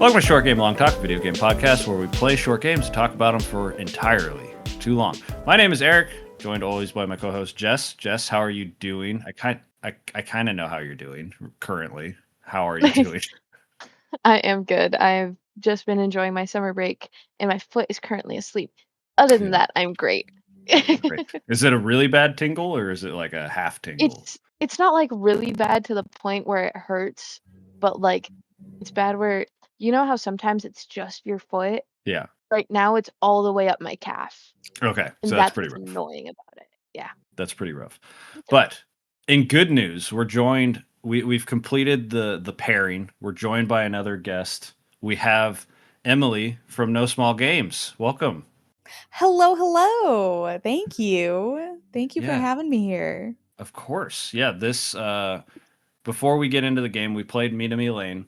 Welcome to Short Game Long Talk, a video game podcast where we play short games and talk about them for entirely too long. My name is Eric, joined always by my co-host Jess. Jess, how are you doing? I kind of know how you're doing currently. How are you doing? I am good. I've just been enjoying my summer break, and my foot is currently asleep. Other than Yeah, that, I'm great. great. Is it a really bad tingle or is it like a half tingle? It's not like really bad to the point where it hurts, but like it's bad where you know how sometimes it's just your foot? Yeah. Right now it's all the way up my calf. Okay, so And that's that's pretty what's rough. annoying about it. Yeah. That's pretty rough. It's okay. But in good news, we're joined. We've completed the pairing. We're joined by another guest. We have Emily from No Small Games. Welcome. Hello, hello. Thank you. Thank you for Yeah, having me here. of course. Yeah, this before we get into the game, we played Minami Lane.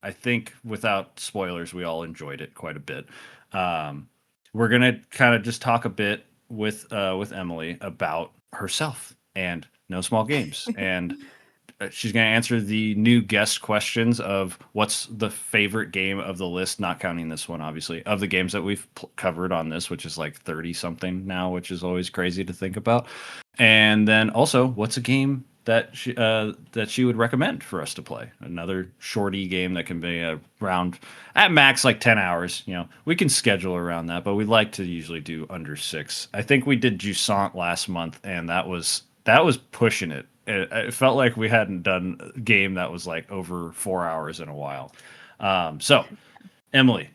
I think without spoilers, we all enjoyed it quite a bit. We're gonna kind of just talk a bit with Emily about herself and No Small Games, and she's gonna answer the new guest questions of what's the favorite game of the list, not counting this one, obviously, of the games that we've covered on this, which is like 30 something now, which is always crazy to think about. And then also, what's a game that she would recommend for us to play? Another shorty game that can be around at max like 10 hours. You know, we can schedule around that, but we like to usually do under 6. I think we did Jusant last month, and that was pushing it. It felt like we hadn't done a game that was like over 4 hours in a while. So, Emily,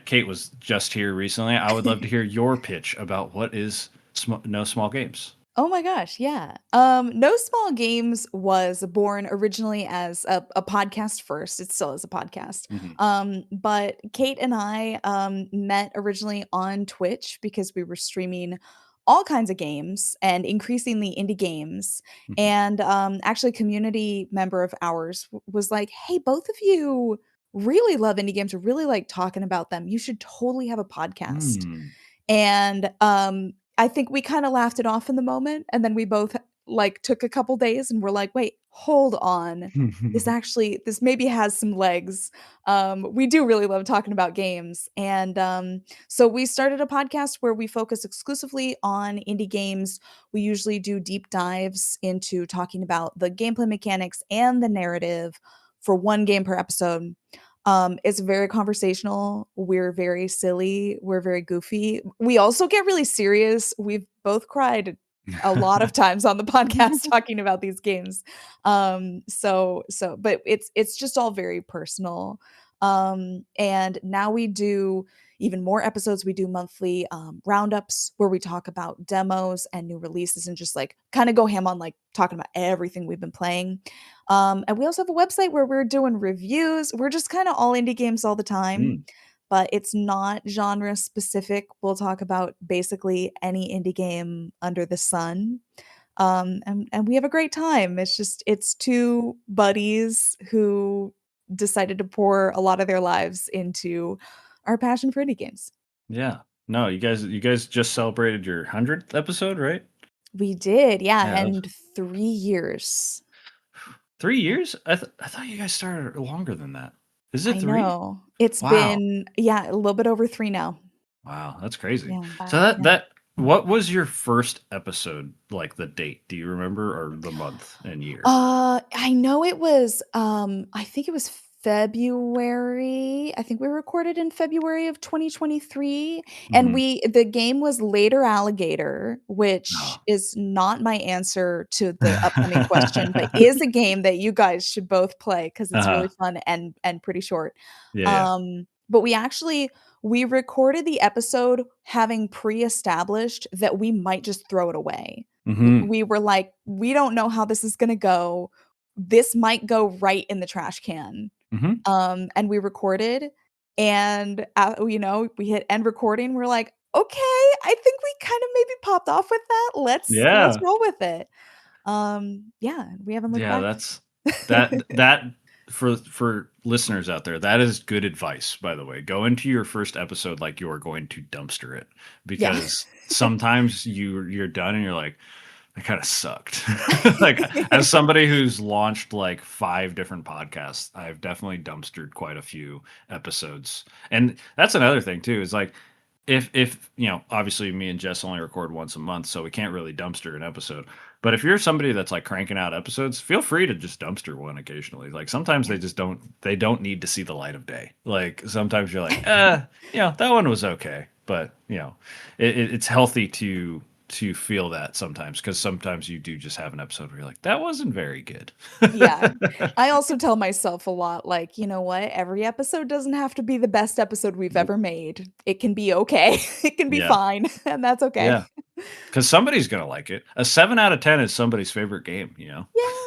Kate was just here recently. I would love to hear your pitch about what is No Small Games. Oh my gosh, yeah. No Small Games was born originally as a podcast first. It still is a podcast. Mm-hmm. But Kate and I met originally on Twitch because we were streaming all kinds of games and increasingly indie games. Mm-hmm. And actually, a community member of ours was like, "Hey, both of you really love indie games or really like talking about them. You should totally have a podcast." And I think we kind of laughed it off in the moment, and then we both like took a couple days and were like, "Wait, hold on. This maybe has some legs." We do really love talking about games, and so we started a podcast where we focus exclusively on indie games. We usually do deep dives into talking about the gameplay mechanics and the narrative for one game per episode. It's very conversational. We're very silly. We're very goofy. We also get really serious. We've both cried a lot of times on the podcast talking about these games. But it's just all very personal. And now we do even more episodes. We do monthly roundups where we talk about demos and new releases and just like kind of go ham on like talking about everything we've been playing. And we also have a website where we're doing reviews. We're just kind of all indie games all the time, but it's not genre specific. We'll talk about basically any indie game under the sun. And we have a great time. It's two buddies who decided to pour a lot of their lives into our passion for indie games. Yeah. No, you guys just celebrated your 100th episode, right? We did, yeah, Yeah, and 3 years. 3 years? I thought you guys started longer than that. Is it I 3? know. It's Wow. been, yeah, a little bit over 3 now. Wow, that's crazy. Yeah. So Wow. what was your first episode, like the date? Do you remember, or the month and year? I know it was, I think it was February. I think we recorded in February of 2023, and Mhm. the game was Later Alligator, which Oh. is not my answer to the upcoming question, but is a game that you guys should both play because it's Uh-huh. really fun and pretty short. Yeah. But we recorded the episode having pre-established that we might just throw it away. Mhm. We were like, "We don't know how this is gonna go. This might go right in the trash can." Mhm. And we recorded, and, we hit end recording, we're like, "Okay, I think we kinda maybe popped off with that. Let's Yeah. roll with it." Yeah, we haven't looked Yeah, back. that's that for listeners out there, that is good advice, by the way. Go into your first episode like you are going to dumpster it, Yeah. because sometimes you're done and you're like, that kind of sucked. Like, as somebody who's launched like 5 different podcasts, I've definitely dumpstered quite a few episodes. And that's another thing too, is like, if obviously me and Jess only record once a month, so we can't really dumpster an episode. But if you're somebody that's like cranking out episodes, feel free to just dumpster one occasionally. Like, sometimes Yeah. they don't need to see the light of day. Like, sometimes you're like, that one was okay. But it's healthy to feel that sometimes, because sometimes you do just have an episode where you're like, that wasn't very good. Yeah. I also tell myself a lot, like, you know what? Every episode doesn't have to be the best episode we've Nope. ever made. It can be okay. It can be Yeah. fine, and that's okay. Yeah. Because somebody's gonna like it. A 7 out of 10 is somebody's favorite game. Yeah.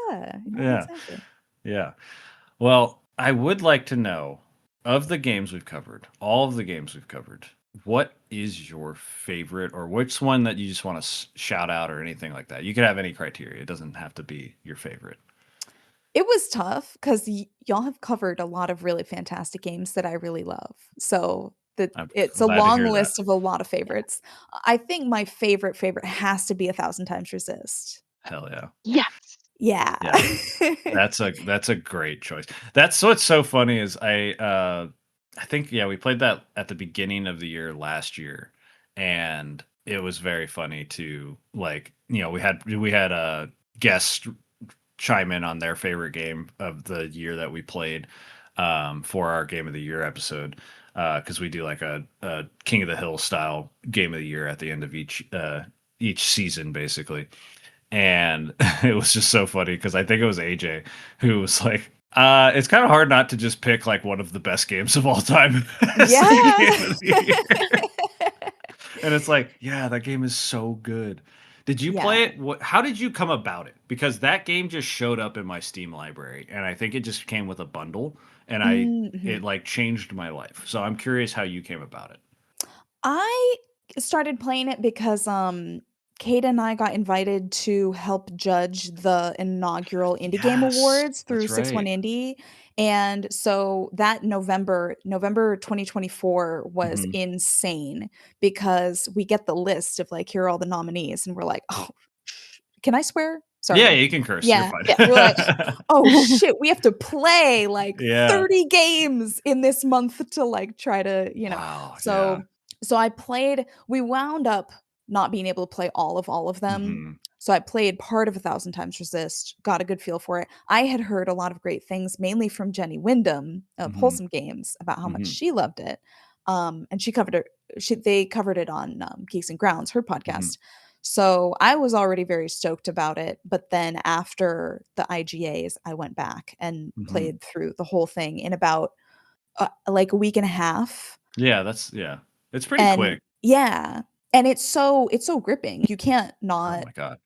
Yeah. Exactly. Yeah. Well, I would like to know, of the games we've covered, all of the games we've covered, what is your favorite, or which one that you just want to shout out or anything like that? You could have any criteria. It doesn't have to be your favorite. It was tough because y'all have covered a lot of really fantastic games that I really love. So I'm it's a glad to long hear that. list of a lot of favorites. I think my favorite has to be 1,000 Times Resist. Hell yeah. Yes. Yeah. Yeah. That's a great choice. That's what's so funny is I think we played that at the beginning of the year last year, and it was very funny to, like, we had a guest chime in on their favorite game of the year that we played, for our game of the year episode, because we do like a King of the Hill style game of the year at the end of each season, basically. And it was just so funny because I think it was AJ who was like, it's kind of hard not to just pick like one of the best games of all time as the game of the year. And it's like, yeah, that game is so good. Did you play Yeah. it? How did you come about it? Because that game just showed up in my Steam library, and I think it just came with a bundle, and it Mhm. like changed my life. So I'm curious how you came about it. I started playing it because Kate and I got invited to help judge the inaugural Indie Game Yes, Awards through that's 61 right. Indie. And so that November 2024 was Hmm. insane because we get the list of like, here are all the nominees, and we're like, oh, can I swear? Yeah, Sorry. you can curse. You're Yeah, fine. yeah. We're like, oh shit, we have to play like Yeah. 30 games in this month to like try to, Wow. Yeah. so we wound up not being able to play all of them. Hmm. So I played part of 1,000 Times Resist, got a good feel for it. I had heard a lot of great things, mainly from Jenny Wyndham of Hmm. Wholesome Games, about how much Hmm. she loved it. And they covered it on Geeks and Grounds, her Hmm. podcast. So I was already very stoked about it. But then after the IGAs, I went back and Hmm. played through the whole thing in about like a week and a half. Yeah, it's pretty And quick. yeah, and it's so gripping. You can't Oh not, my God.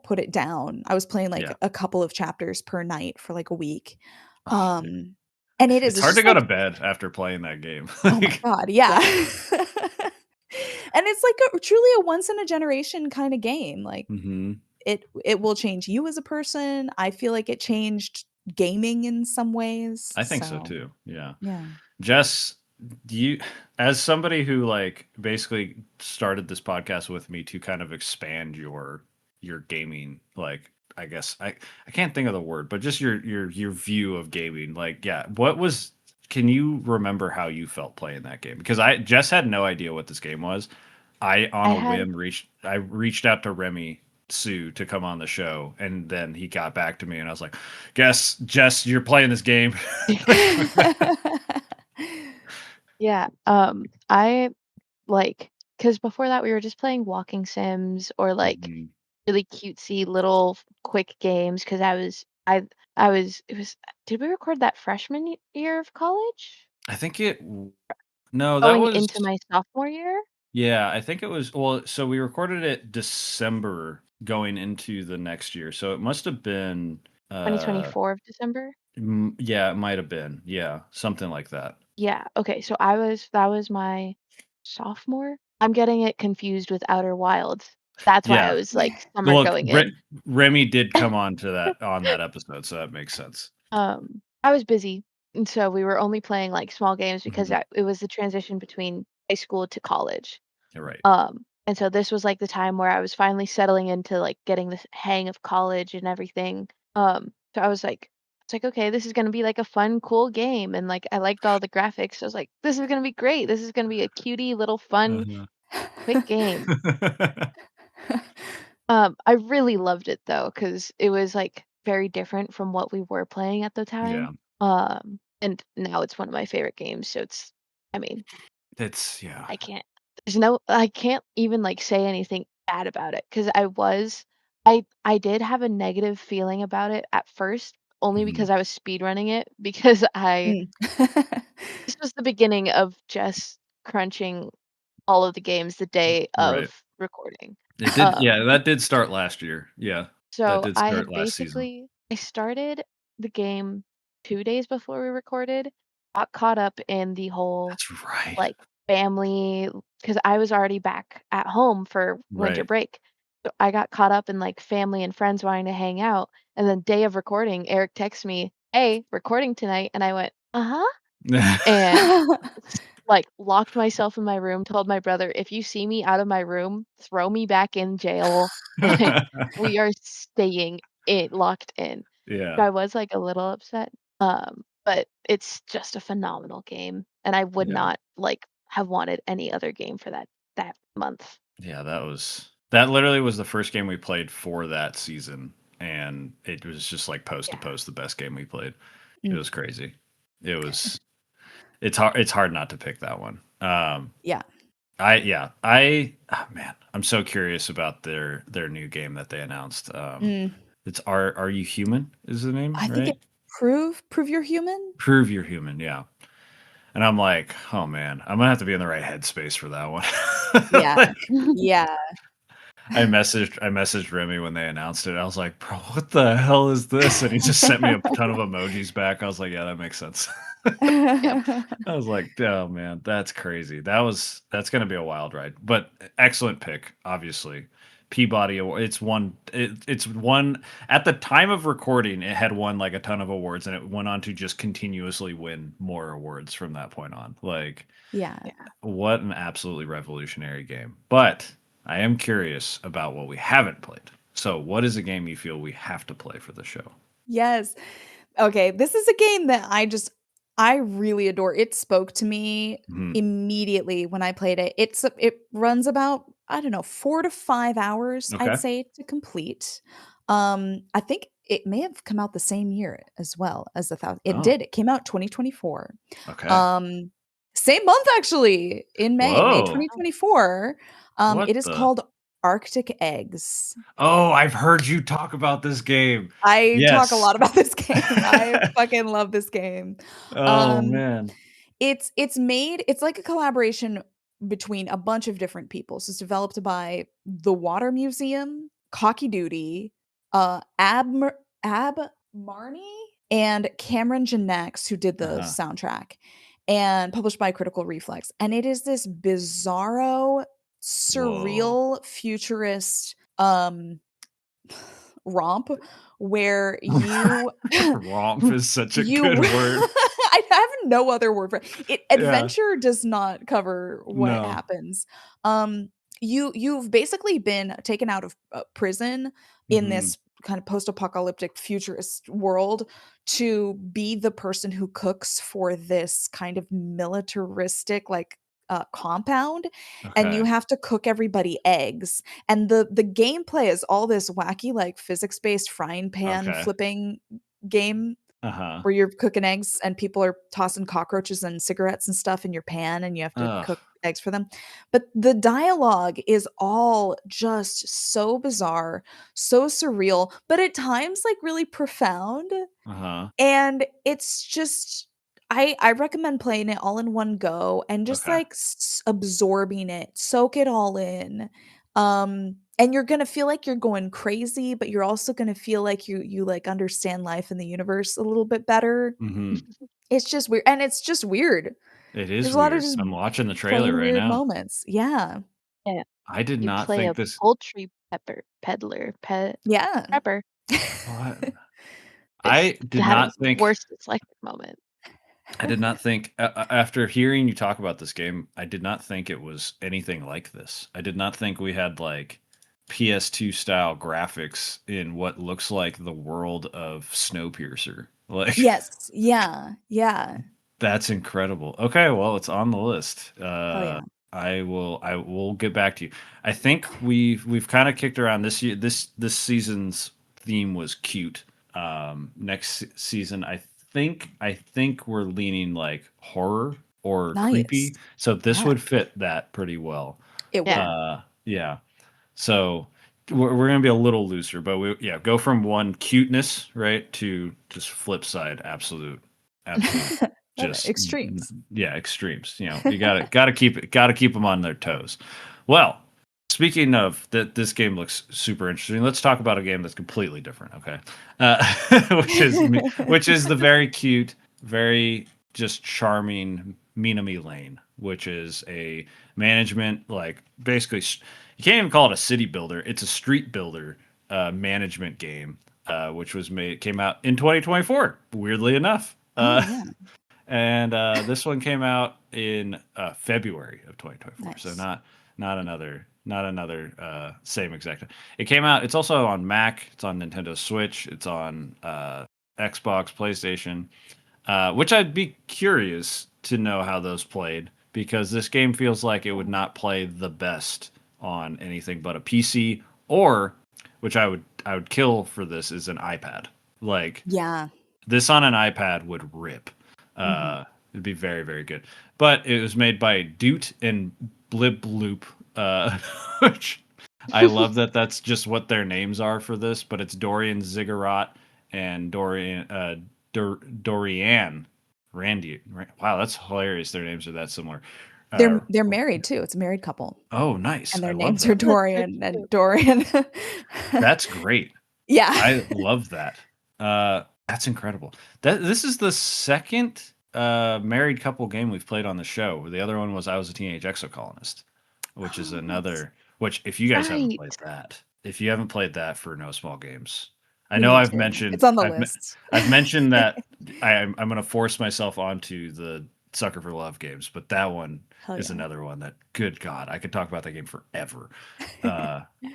put it down. I was playing like Yeah. a couple of chapters per night for like a week. Oh, dude. Um and It's it's hard to just go like, to bed after playing that game. oh my god, yeah. And it's like truly a once in a generation kind of game. Like Hmm. it will change you as a person. I feel like it changed gaming in some ways. I think so So, too. Yeah. yeah. Jess, do you, as somebody who like basically started this podcast with me to kind of expand your gaming, like, I guess I can't think of the word, but just your view of gaming. Like, yeah, can you remember how you felt playing that game? Because I Jess had no idea what this game was. I, on I a had whim, reached out to Remy Sue to come on the show, and then he got back to me, and I was like, "Guess, Jess, you're playing this game." yeah. I like, because before that we were just playing walking sims or like Mhm. really cutesy little quick games. Because I was it was did we record that freshman year of college? I think no, that Going was, into my sophomore year, yeah, I think it was, well, so we recorded it December going into the next year. So it must have been, uh, 2024 of December. yeah, it might have been. Yeah, something like that. Yeah. Okay. So that was my sophomore. I'm getting it confused with Outer Wilds. That's why I Yeah. was like summer Look, going in. Remy did come on that episode, so that makes sense. I was busy, and so we were only playing like small games because Mhm. it was the transition between high school to college. You're right. And so this was like the time where I was finally settling into like getting the hang of college and everything. So I was like, it's like, okay, this is gonna be like a fun, cool game. And like I liked all the graphics. I was like, this is gonna be great. This is gonna be a cutie little fun, Uh-huh. quick game. I really loved it though, because it was like very different from what we were playing at the Yeah. time. And now it's one of my favorite games. So I mean, It's yeah. I can't even like say anything bad about it because I did have a negative feeling about it at first, only Mhm. because I was speedrunning it because Mm. this was the beginning of Jess crunching all of the games the day Right. of recording. It did Um, that did start last year. Yeah. That so did start last season. I started the game 2 days before we recorded, got caught up in the whole That's right. like family because I was already back at home for winter Right. break. So I got caught up in like family and friends wanting to hang out. And then day of recording, Eric texts me, "Hey, recording tonight." And I went, "Uh-huh." And like locked myself in my room, told my brother, "If you see me out of my room, throw me back in jail." Like we are staying locked in. So Yeah. I was like a little upset. But it's just a phenomenal game, and I would Yeah. not like have wanted any other game for that month. Yeah, that literally was the first game we played for that season, and it was just like post to Yeah. post the best game we played. It Mm. was crazy. It was it's hard not to pick that one. Yeah. Man, I'm so curious about their new game that they announced. Mm. It's Are You Human is the name, I think right? it prove you're human. Prove You're Human, yeah. And I'm like, oh man, I'm gonna have to be in the right headspace for that one. Yeah. Like, Yeah. I messaged Remy when they announced it. I was like, bro, what the hell is this? And he just sent me a ton of emojis back. I was like, yeah, that makes sense. Yep. I was like, oh man, that's crazy. That's gonna be a wild ride. But excellent pick, obviously. Peabody Award. It's one at the time of recording, it had won like a ton of awards and it went on to just continuously win more awards from that point on. Like, Yeah. what an absolutely revolutionary game. But I am curious about what we haven't played. So, what is a game you feel we have to play for the show? Yes. Okay, this is a game that I really adore. It spoke to me Mhm. immediately when I played it. It runs about, I don't know, 4 to 5 hours, I'd Okay. say, to complete. I think it may have come out the same year as well as the thou it Oh, did. It came out 2024. okay. Um, Same month actually, in May Whoa. Oh, 2024. What It is the? called Arctic Eggs. Oh, I've heard you talk about this game. I talk a Yes. lot about this game. I fucking love this game. Oh Um, man. it's like a collaboration between a bunch of different people. So it's developed by the Water Museum, Cocky Duty, Ab Marnie, and Cameron Janex, who did the Uh-huh. soundtrack, and published by Critical Reflex. And it is this bizarro, Whoa. surreal, futurist romp where you Romp is such a you good word. I have no other word for it. Yeah. Adventure does not cover what No. happens. You've basically been taken out of prison in Hmm. this kind of post-apocalyptic futurist world to be the person who cooks for this kind of militaristic compound, and you Okay. have to cook everybody eggs, and the gameplay is all this wacky like physics-based frying pan Okay. flipping game Uh-huh. where you're cooking eggs and people are tossing cockroaches and cigarettes and stuff in your pan and you have to Ugh. cook eggs for them. But the dialogue is all just so bizarre, so surreal, but at times like really profound. Uh-huh. And it's just I recommend playing it all in one go and just Okay. like absorbing it, soak it all in. And you're gonna feel like you're going crazy, but you're also gonna feel like you like understand life and the universe a little bit better. Hmm. It's just weird, and it's just weird. It is There's a lot of weird. just I'm watching the trailer plain right weird now. moments. Yeah. yeah. I did You not play think a this. poultry pepper peddler, pet Yeah. prepper. What? It's I did had not its think. worst dyslexic moment. I did not think after hearing you talk about this game, I did not think it was anything like this. I did not think we had like PS2 style graphics in what looks like the world of Snowpiercer. Like Yes. Yeah. Yeah. that's incredible. Okay, well, it's on the list. Hell yeah. I will get back to you. I think we've kind of kicked around this year. This season's theme was cute. Next season, I think we're leaning like horror or Nice. creepy. So this Yeah. would fit that pretty well. It would. Yeah. Yeah. So we're gonna be a little looser, but we go from one cuteness right to just flip side, absolute Love it. just Extremes. yeah extremes. You gotta keep them on their toes. Well, speaking of that, this game looks super interesting. Let's talk about a game that's completely different. Okay, which is the very cute, very just charming Minami Lane, which is a management like basically you can't even call it a city builder. It's a street builder management game, which came out in 2024. Weirdly enough, Oh yeah. and this one came out in February of 2024. So Nice. not another same exact. It came out. It's also on Mac. It's on Nintendo Switch. It's on Xbox, PlayStation. Which I'd be curious to know how those played because this game feels like it would not play the best on anything but a PC or, which I would kill for this, is an iPad. Like Yeah. this on an iPad would rip. Mhm. It'd be very, very good. But it was made by Doot and Blib Bloop, which I love that that's just what their names are for this, but it's Dorian Ziggurat and Dorian Randy. Wow, that's hilarious. Their names are that similar. Uh, They're married too. It's a married couple. oh, nice. And I their love names are that. Dorian and Dorian. That's great. Yeah. I love that. That's incredible. This is the second married couple game we've played on the show. The other one was I Was a Teenage Exocolonist, which is Oh, nice. another. Which if you guys haven't Right. played that, if you haven't played that for No Small Games, I You know need I've to. mentioned It's on the I've me- list. I've mentioned that I'm going to force myself onto the Sucker for Love games, but that one Hell is yeah. another one that, good God, I could talk about that game forever.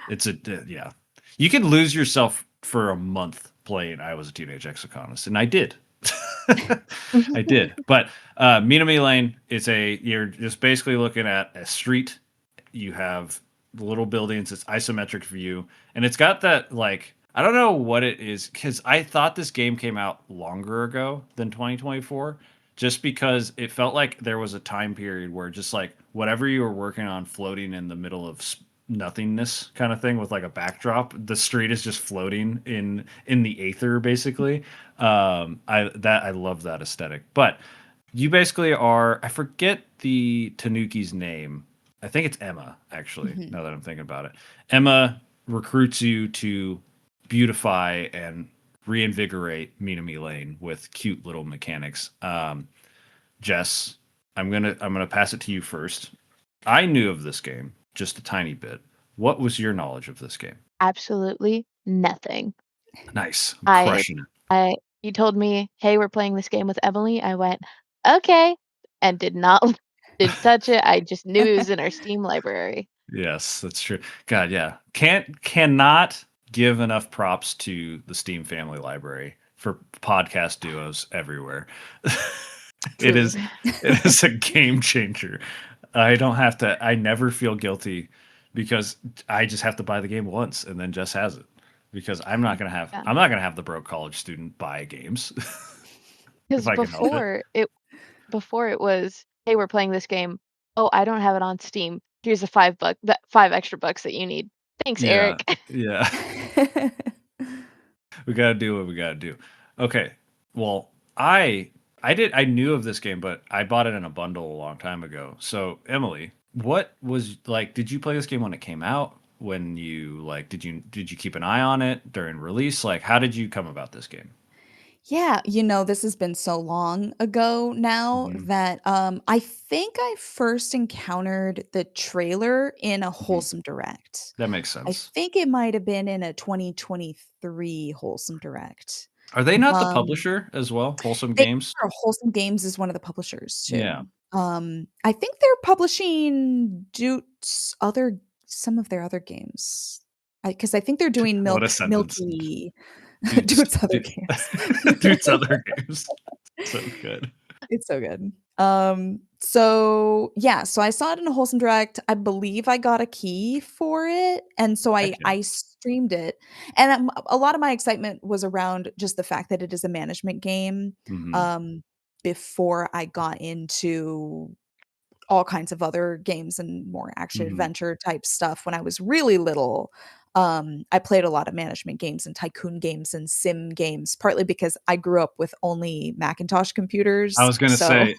It's yeah. You could lose yourself for a month playing I Was a Teenage Exocolonist, and I did. I did. But Minami Lane is you're just basically looking at a street. You have little buildings. It's isometric view, and it's got that like I don't know what it is because I thought this game came out longer ago than 2024, just because it felt like there was a time period where just like whatever you were working on floating in the middle of nothingness kind of thing with like a backdrop, the street is just floating in the aether basically. I love that aesthetic. But you basically are, I forget the Tanuki's name. I think it's Emma, actually, Mhm. now that I'm thinking about it. Emma recruits you to beautify and reinvigorate Minami Lane with cute little mechanics. Jess, I'm gonna pass it to you first. I knew of this game just a tiny bit. What was your knowledge of this game? Absolutely nothing. Nice. I'm I crushing it. I you told me, "Hey, we're playing this game with Emily." I went, "Okay," and did not didn't touch it. I just knew it was in our Steam library. Yes, that's true. God, yeah. Cannot give enough props to the Steam Family Library for podcast duos everywhere. It Truly. is it is a game changer. I never feel guilty because I just have to buy the game once and then Jess has it. Because Yeah, I'm not gonna have the broke college student buy games if because I can help it. before it was, "Hey, we're playing this game. Oh, I don't have it on Steam. Here's the 5 extra bucks that you need. Thanks, Yeah, Eric." yeah. We gotta do what we gotta do. Okay. Well, I knew of this game, but I bought it in a bundle a long time ago. So Emily, what was like? Did you play this game when it came out? When you like, did you keep an eye on it during release? Like, how did you come about this game? Yeah, this has been so long ago now Hmm. that I think I first encountered the trailer in a Hmm. Wholesome Direct. That makes I sense. think it might have been in a 2023 Wholesome Direct. Are they not the Um, publisher as well? Wholesome they Games? are. Wholesome Games is one of the publishers Yeah. too. I think they're publishing some of their other games. Because I think they're doing What a sentence. Milky Dude's, Dude's other dude, games. dude's other games. So good. It's so good. So yeah, so I saw it in a Wholesome Direct. I believe I got a key for it, and so Heck yeah. I streamed it. And a lot of my excitement was around just the fact that it is a management game. Mm-hmm. Before I got into all kinds of other games and more action Mm-hmm. adventure type stuff when I was really little. I played a lot of management games and tycoon games and sim games, partly because I grew up with only Macintosh I computers. was gonna So say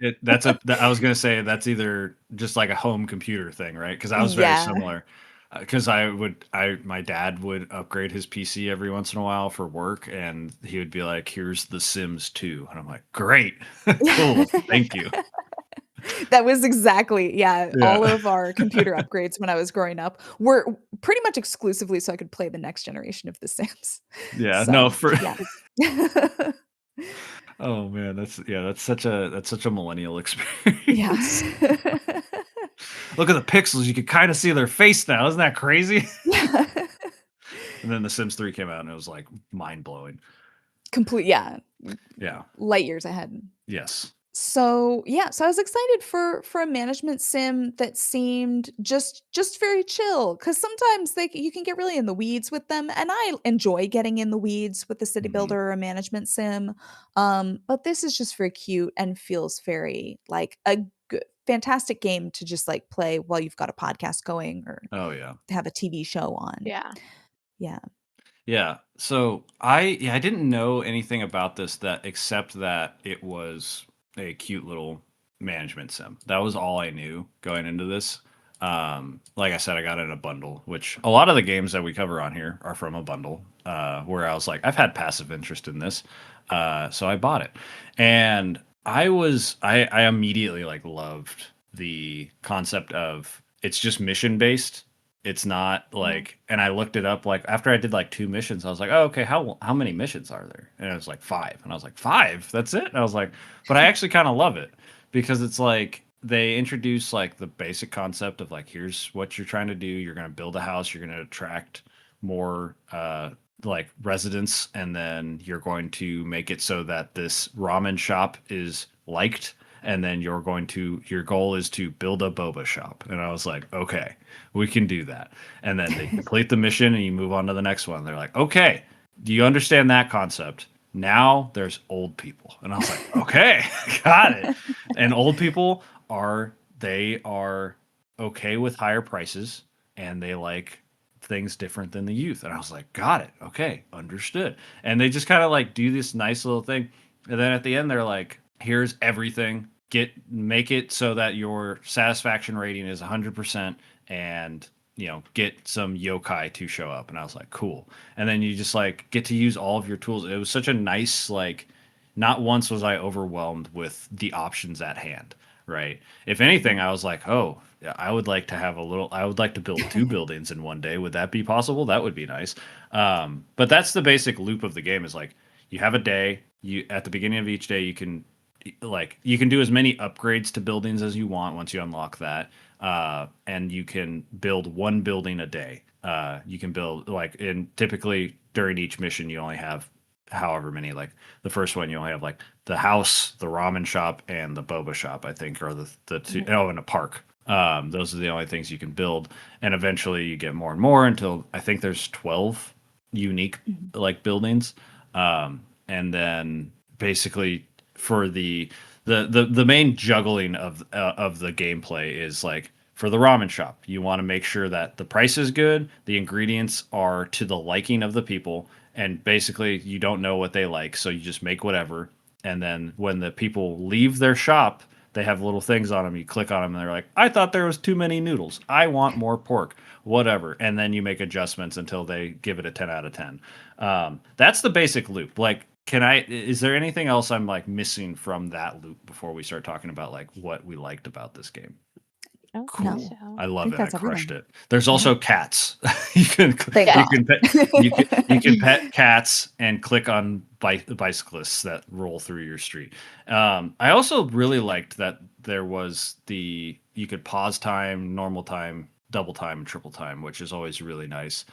I was gonna say that's either just like a home computer thing, right? Because I was very yeah. similar. Because my dad would upgrade his PC every once in a while for work, and he would be like, "Here's The Sims 2," and I'm like, "Great, cool, thank you." That was exactly, yeah, all Yeah, of our computer upgrades when I was growing up were pretty much exclusively so I could play the next generation of The Sims. yeah, no, So, for yeah. oh man, that's such a millennial Yeah. experience. Look at the pixels; you could kind of see their face now. Isn't that crazy? Yeah. And then The Sims 3 came out, and it was like mind blowing. Yeah, Yeah. light years ahead. Yes. So, yeah, so I was excited for a management sim that seemed just very chill. Because sometimes you can get really in the weeds with them, and I enjoy getting in the weeds with the city Hmm. builder or a management sim. But this is just very cute and feels very like a fantastic game to just like play while you've got a podcast going or Oh yeah. have a TV show on. Yeah. Yeah. Yeah. So I didn't know anything about this that except that it was a cute little management sim. That was all I knew going into this. Like I said, I got it in a bundle, which a lot of the games that we cover on here are from a bundle. Where I was like, I've had passive interest in this, so I bought it, and I immediately like loved the concept of it's just mission based. It's not Mhm. like, and I looked it up like after I did like two missions, I was like, oh, okay, how many missions are there? And it was like five, and I was like, five? That's it? And I was like, but I actually kind of love it because it's like they introduce like the basic concept of like here's what you're trying to do. You're going to build a house. You're going to attract more like residents, and then you're going to make it so that this ramen shop is liked, and then your goal is to build a boba shop. And I was like, okay, we can do that. And then they complete the mission and you move on to the next one. They're like, okay, do you understand that concept? Now there's old people. And I was like, okay, got it. And old people they are okay with higher prices, and they like things different than the youth. And I was like, got it. Okay, understood. And they just kind of like do this nice little thing. And then at the end, they're like, here's everything. Make it so that your satisfaction rating is 100%, and get some yokai to show up. And I was like, cool. And then you just like get to use all of your tools. It was such a nice like, not once was I overwhelmed with the options at hand, right? If anything, I was like, oh, yeah, I would like to build two buildings in one day. Would that be possible? That would be nice. But that's the basic loop of the game is like you have a day, you at the beginning of each day you can do as many upgrades to buildings as you want once you unlock that, and you can build one building a day. You can build like in typically during each mission you only have however many. Like the first one you only have like the house, the ramen shop, and the boba shop. I think are the two. Mhm. Oh, and a park. Those are the only things you can build, and eventually you get more and more until I think there's 12 unique Mhm. like buildings, and then basically for the main juggling of the gameplay is like for the ramen shop, you want to make sure that the price is good, the ingredients are to the liking of the people, and basically you don't know what they like, so you just make whatever. And then when the people leave their shop, they have little things on them. You click on them, and they're like, "I thought there was too many noodles. I want more pork, whatever." And then you make adjustments until they give it a 10 out of 10. That's the basic loop. Like, is there anything else I'm like missing from that loop before we start talking about like what we liked about this game? I don't Cool. think so. I love think it. I that's crushed everything. it. There's also cats. you can Thank Yeah. you God. can pet you can pet cats and click on bicyclists that roll through your street. I also really liked that there was you could pause time, normal time, double time, and triple time, which is always really nice.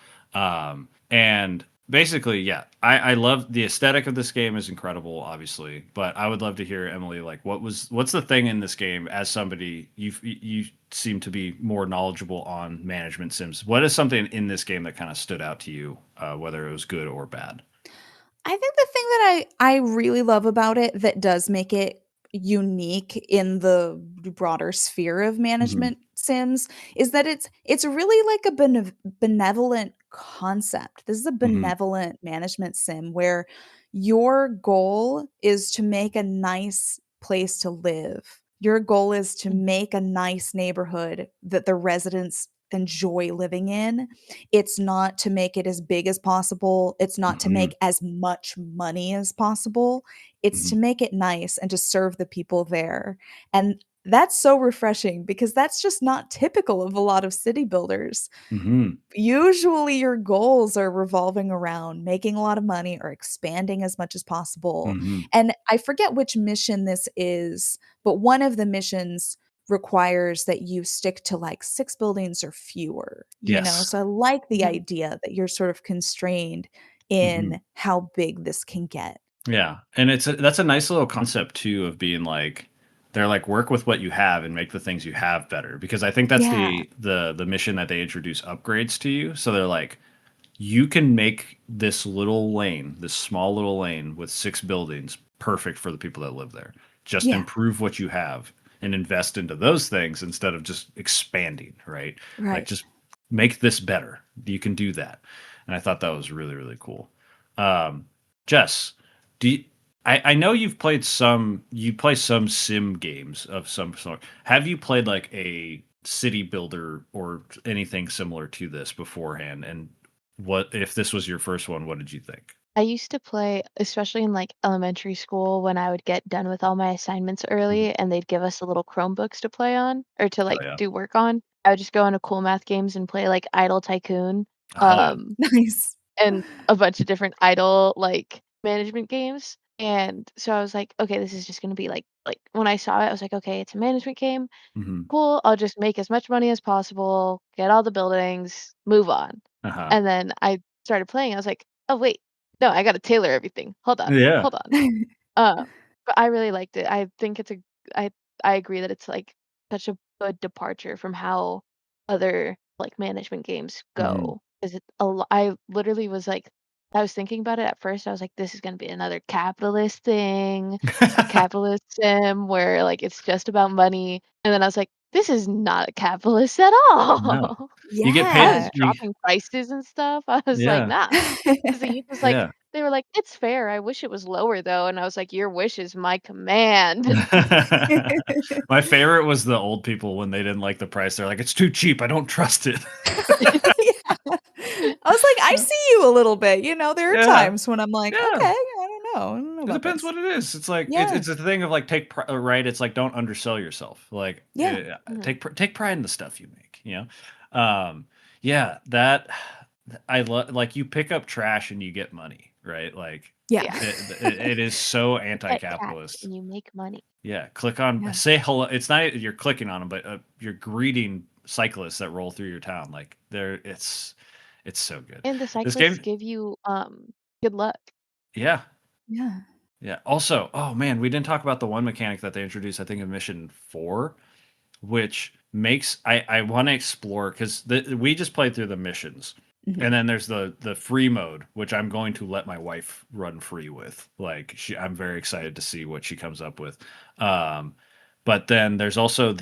And basically, yeah, I love the aesthetic of this game is incredible, obviously, but I would love to hear Emily, like, what's the thing in this game as somebody you seem to be more knowledgeable on management sims. What is something in this game that kind of stood out to you, whether it was good or bad? I think the thing that I really love about it that does make it unique in the broader sphere of Hmm. management sims is that it's really like a benevolent concept. This is a Hmm. benevolent management sim where your goal is to make a nice place to live. Your goal is to Mhm. make a nice neighborhood that the residents enjoy living in. It's not to make it as big as possible. It's not to Hmm. make as much money as possible. It's to Hmm. make it nice and to serve the people there. And that's so refreshing because that's just not typical of a lot of city builders. Hmm. Usually, your goals are revolving around making a lot of money or expanding as much as possible. Hmm. And I forget which mission this is, but one of the missions requires that you stick to like 6 buildings or fewer, you know? Yes. So I like the Mhm. idea that you're sort of constrained Hmm. in how big this can get. Yeah, and that's a nice little concept too of being like they're like work with what you have and make the things you have better because I think that's Yeah. the mission that they introduce upgrades to you. So they're like you can make this little lane, this small little lane with 6 buildings perfect for the people that live there. Just Yeah. improve what you have and invest into those things instead of just expanding, right? Like Right. just make this better. You can do that. And I thought that was really, really cool. Um, Jess, do you, I know you play some sim games of some sort. Have you played like a city builder or anything similar to this beforehand? And what if this was your first one, what did you think? I used to play, especially in like elementary school, when I would get done with all my assignments Mhm. early and they'd give us the little Chromebooks to play on or to Hell like yeah. do work on. I would just go into Cool Math games and play like Idle Tycoon, Hell yeah. um, Nice. and a bunch of different idle like management games. And so I was like, okay, this is just gonna be like when I saw it, I was like, okay, it's a management game. Hmm. Cool. I'll just make as much money as possible, get all the buildings, move on. Uh-huh. And then I started playing. I was like, oh wait, no, I gotta tailor everything. Hold on, Yeah. hold on. But I really liked it. I think I I agree that it's like such a good departure from how other like management games Hmm. go. Is it I literally was like I was thinking about it at first. I was like, this is gonna be another capitalist thing, a capitalist sim where like it's just about money. And then I was like, this is not a capitalist at No. all. You get All paid. this Yeah. You prices and stuff. I was like, Yeah. nah. 'Cause the youth was like Yeah. they were like, "It's fair, I wish it was lower though," and I was like, "Your wish is my command." My favorite was the old people when they didn't like the price. They're like, it's too cheap. I don't trust it. Yeah. I was like, I see you a little bit, you know, there are Yeah. times when I'm like, Yeah. "Okay, I don't know. I don't know It about depends this." what it is. It's like Yeah. it's a thing of like right. It's like don't undersell yourself. Like Yeah. Mhm. take pride in the stuff you make. You know, yeah. That I love. Like you pick up trash and you get money, right? Like Yeah. Yeah. it is so Pet cats anti-capitalist. and you make money. Yeah, click on Yeah. say hello. It's not you're clicking on them, but you're greeting cyclists that roll through your town. Like there, it's so good. And the This cyclists game, give you, good luck. yeah. Yeah. Yeah. Also, oh man, we didn't talk about the one mechanic that they introduced, I think, in mission 4, which makes I want to explore because we just played through the missions. Mhm. And then there's the free mode, which I'm going to let my wife run free with. Like I'm very excited to see what she comes up with. Um, but then there's also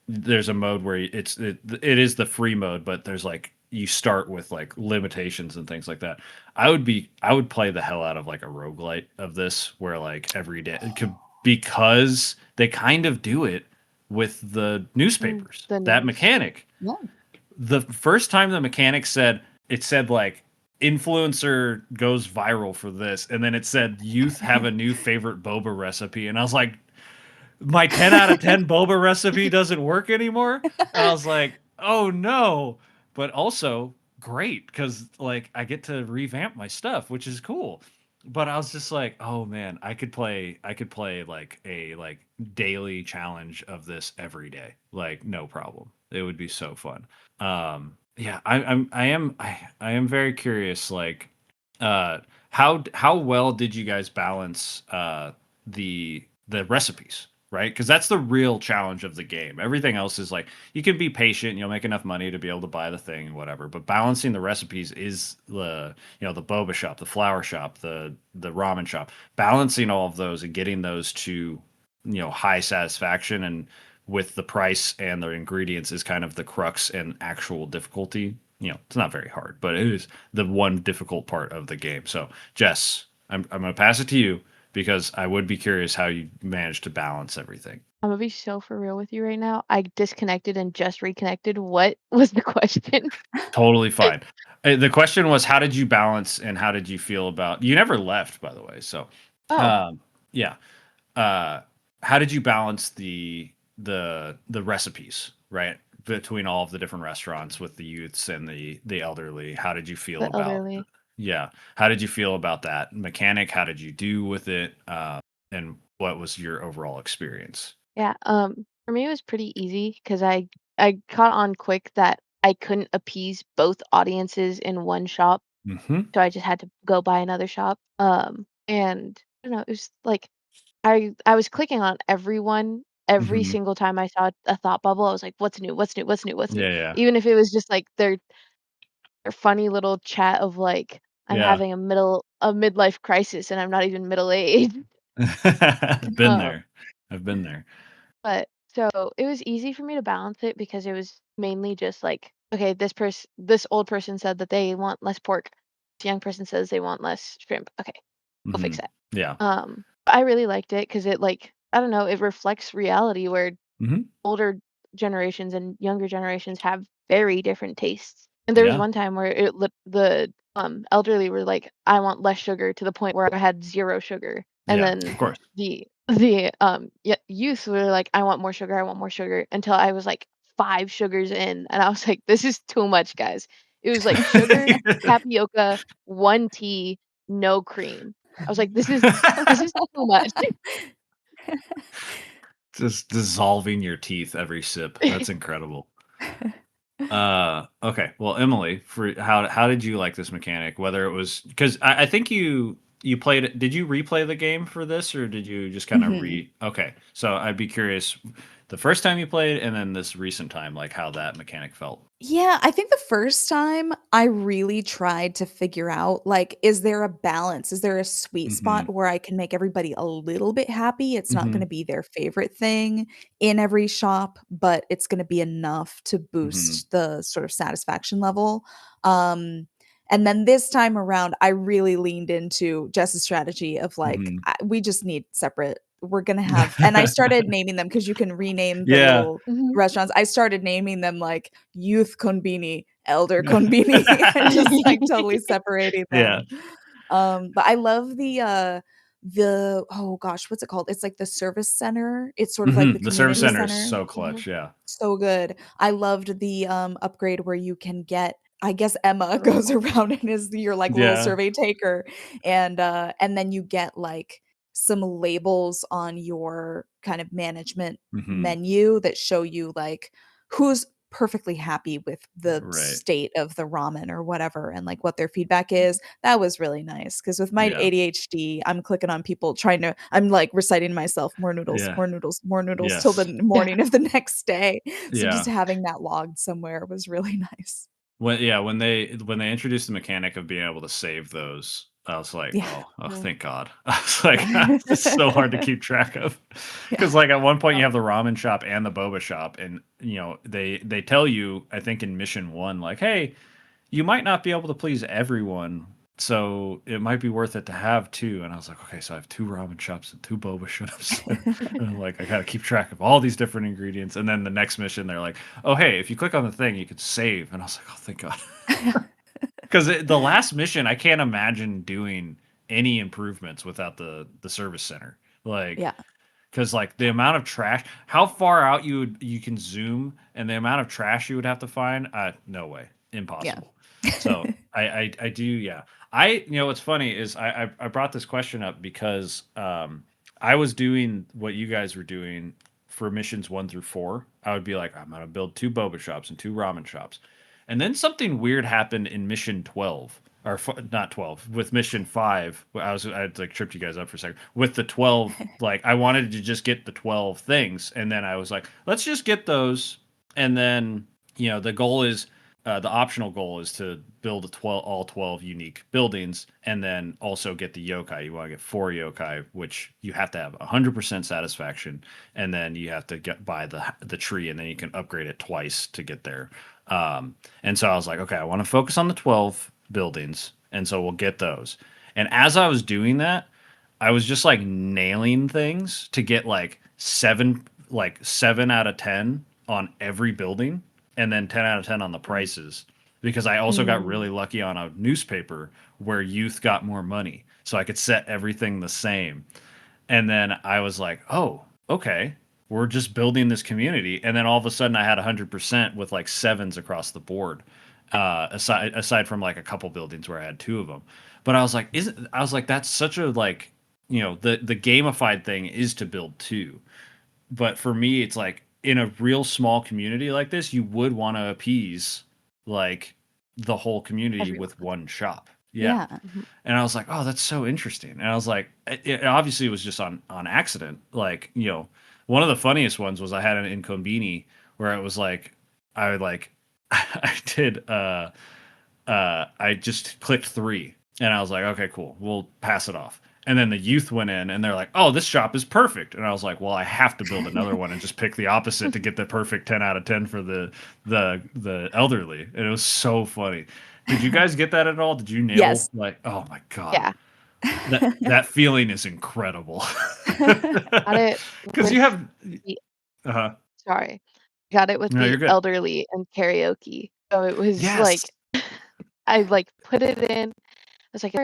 there's a mode where it is the free mode, but there's like you start with like limitations and things like that. I would play the hell out of like a roguelite of this where like every day because they kind of do it with the newspapers. The That news. mechanic. Yeah. The first time the mechanic said it said like influencer goes viral for this, and then it said youth have a new favorite boba recipe, and I was like, my 10 out of 10 boba recipe doesn't work anymore. And I was like, oh no. But also great because like I get to revamp my stuff, which is cool. But I was just like, oh man, I could play like a like daily challenge of this every day. Like no problem. It would be so fun. Yeah, I am very curious, like uh how well did you guys balance the recipes, right? Because that's the real challenge of the game. Everything else is like you can be patient, you'll make enough money to be able to buy the thing and whatever. But balancing the recipes is the boba shop, the flower shop, the ramen shop. Balancing all of those and getting those to high satisfaction and with the price and the ingredients is kind of the crux and actual difficulty. It's not very hard, but it is the one difficult part of the game. So, Jess, I'm going to pass it to you because I would be curious how you managed to balance everything. I'm gonna be so for real with you right now. I disconnected and just reconnected. What was the question? Totally fine. The question was, how did you balance and how did you feel about? You never left, by the way. So, Oh, um, yeah. Uh, how did you balance the recipes, right, between all of the different restaurants with the youths and the elderly? How did you feel the about? elderly. Yeah, how did you feel about that mechanic? How did you do with it? And what was your overall experience? Yeah, for me it was pretty easy because I caught on quick that I couldn't appease both audiences in one shop, Hmm. so I just had to go buy another shop. And I don't know, it was like I was clicking on everyone every Hmm. single time I saw a thought bubble. I was like, "What's new? What's new? What's new? What's new?" Yeah, yeah, Even if it was just like their funny little chat of like, "I'm yeah. having a midlife crisis and I'm not even middle aged." Been Um, there. I've been there. but so it was easy for me to balance it because it was mainly just like, okay, this old person said that they want less pork. This young person says they want less shrimp. Okay, we'll Hmm. fix that. Yeah. I really liked it because it like I don't know, it reflects reality where Hmm. older generations and younger generations have very different tastes. And there was Yeah. one time where the elderly were like, "I want less sugar," to the point where I had 0 sugar. And Yeah. then Of course. the youth were like, "I want more sugar, I want more sugar," until I was like 5 sugars in, and I was like, "This is too much, guys." It was like sugar, tapioca, 1 tea, no cream. I was like, "This is too much." Just dissolving your teeth every sip. That's incredible. Okay. Well, Emily, for how did you like this mechanic? Whether it was because I think you played it. Did you replay the game for this, or did you just kind of Mhm. re? Okay. So I'd be curious, the first time you played, and then this recent time, like how that mechanic felt. Yeah, I think the first time I really tried to figure out, like, is there a balance? Is there a sweet Mm-hmm. spot where I can make everybody a little bit happy? It's not Mm-hmm. gonna be their favorite thing in every shop, but it's gonna be enough to Mm-hmm. boost the sort of satisfaction level. Um, and then this time around, I really leaned into Jess's strategy of like, we just need separate. We're gonna have, and I started Mm-hmm. naming them because you can rename the Yeah. little Mhm. restaurants. I started naming them like youth konbini, elder konbini, and just like totally separating Yeah. them. But I love the oh gosh, what's it called? It's like the service center. It's sort of like the The service community Mhm, center is center. so mhm. clutch. Yeah. So good. I loved the upgrade where you can get, I guess Emma goes Survey. around and is your like little Yeah. survey taker, and then you get like some labels on your kind of management Hmm. menu that show you like who's perfectly happy with the Right. state of the ramen or whatever and like what their feedback is. That was really nice because with my Yeah. ADHD, I'm clicking on people trying to, I'm like reciting to myself more noodles, Yeah. more noodles, more noodles till the Yes. Yeah. morning of the next day. So just Yeah. having that logged somewhere was really nice. When they introduced the mechanic of being able to save those, I was like, Yeah. oh, Mhm. thank God. I was like, Yeah. it's so hard to keep track of. Yeah. Because like at one point you Oh, have the ramen shop and the boba shop, and they tell you, I think in mission one, like, hey, you might not be able to please everyone, so it might be worth it to have two. And I was like, okay, so I have two ramen shops and two boba shops. And I'm like, I gotta keep track of all these different ingredients. And then the next mission, they're like, oh hey, if you click on the thing, you could save. And I was like, oh thank God. Because the last mission, I can't imagine doing any improvements without the service center. Like, Yeah. because like the amount of trash, how far out you can zoom, and the amount of trash you would have to find, no way, impossible. So I do, yeah. What's funny is I brought this question up because I was doing what you guys were doing for missions 1 through 4. I would be like, I'm gonna build 2 boba shops and 2 ramen shops, and then something weird happened in mission 12, or not 12, with mission 5. I had like tripped you guys up for a second with the 12. Like I wanted to just get the 12 things, and then I was like, let's just get those, and then the goal is the optional goal is to build all 12 unique buildings, and then also get the yokai. You want to get 4 yokai, which you have to have 100% satisfaction, and then you have to buy the tree, and then you can upgrade it twice to get there. And so I was like, okay, I want to focus on the 12 buildings, and so we'll get those. And as I was doing that, I was just like nailing things to get like 7 out of 10 on every building, and then 10 out of 10 on the prices, because I also got really lucky on a newspaper where youth got more money, so I could set everything the same. And then I was like, oh, okay, we're just building this community. And then all of a sudden I had 100% with like 7s across the board, aside from like a couple buildings where I had 2 of them. But I was like, that's such a like, the gamified thing is to build 2. But for me, it's like in a real small community like this, you would want to appease like the whole community Everyone. with 1 shop. Yeah. And I was like, oh, that's so interesting. And I was like, it obviously was just on accident. Like, one of the funniest ones was I had an Incombini where it was like, I would like, I did, I just clicked 3, and I was like, okay, cool, we'll pass it off. And then the youth went in, and they're like, oh, this shop is perfect. And I was like, well, I have to build another one and just pick the opposite to get the perfect 10 out of 10 for the elderly. And it was so funny. Did you guys get that at all? Did you nail? Yes. Like, oh my God. Yeah. That feeling is incredible. Got it Because with you have sorry. Got it with No, you're the good. elderly and karaoke. So it was like Yes. I like put it in. I was like,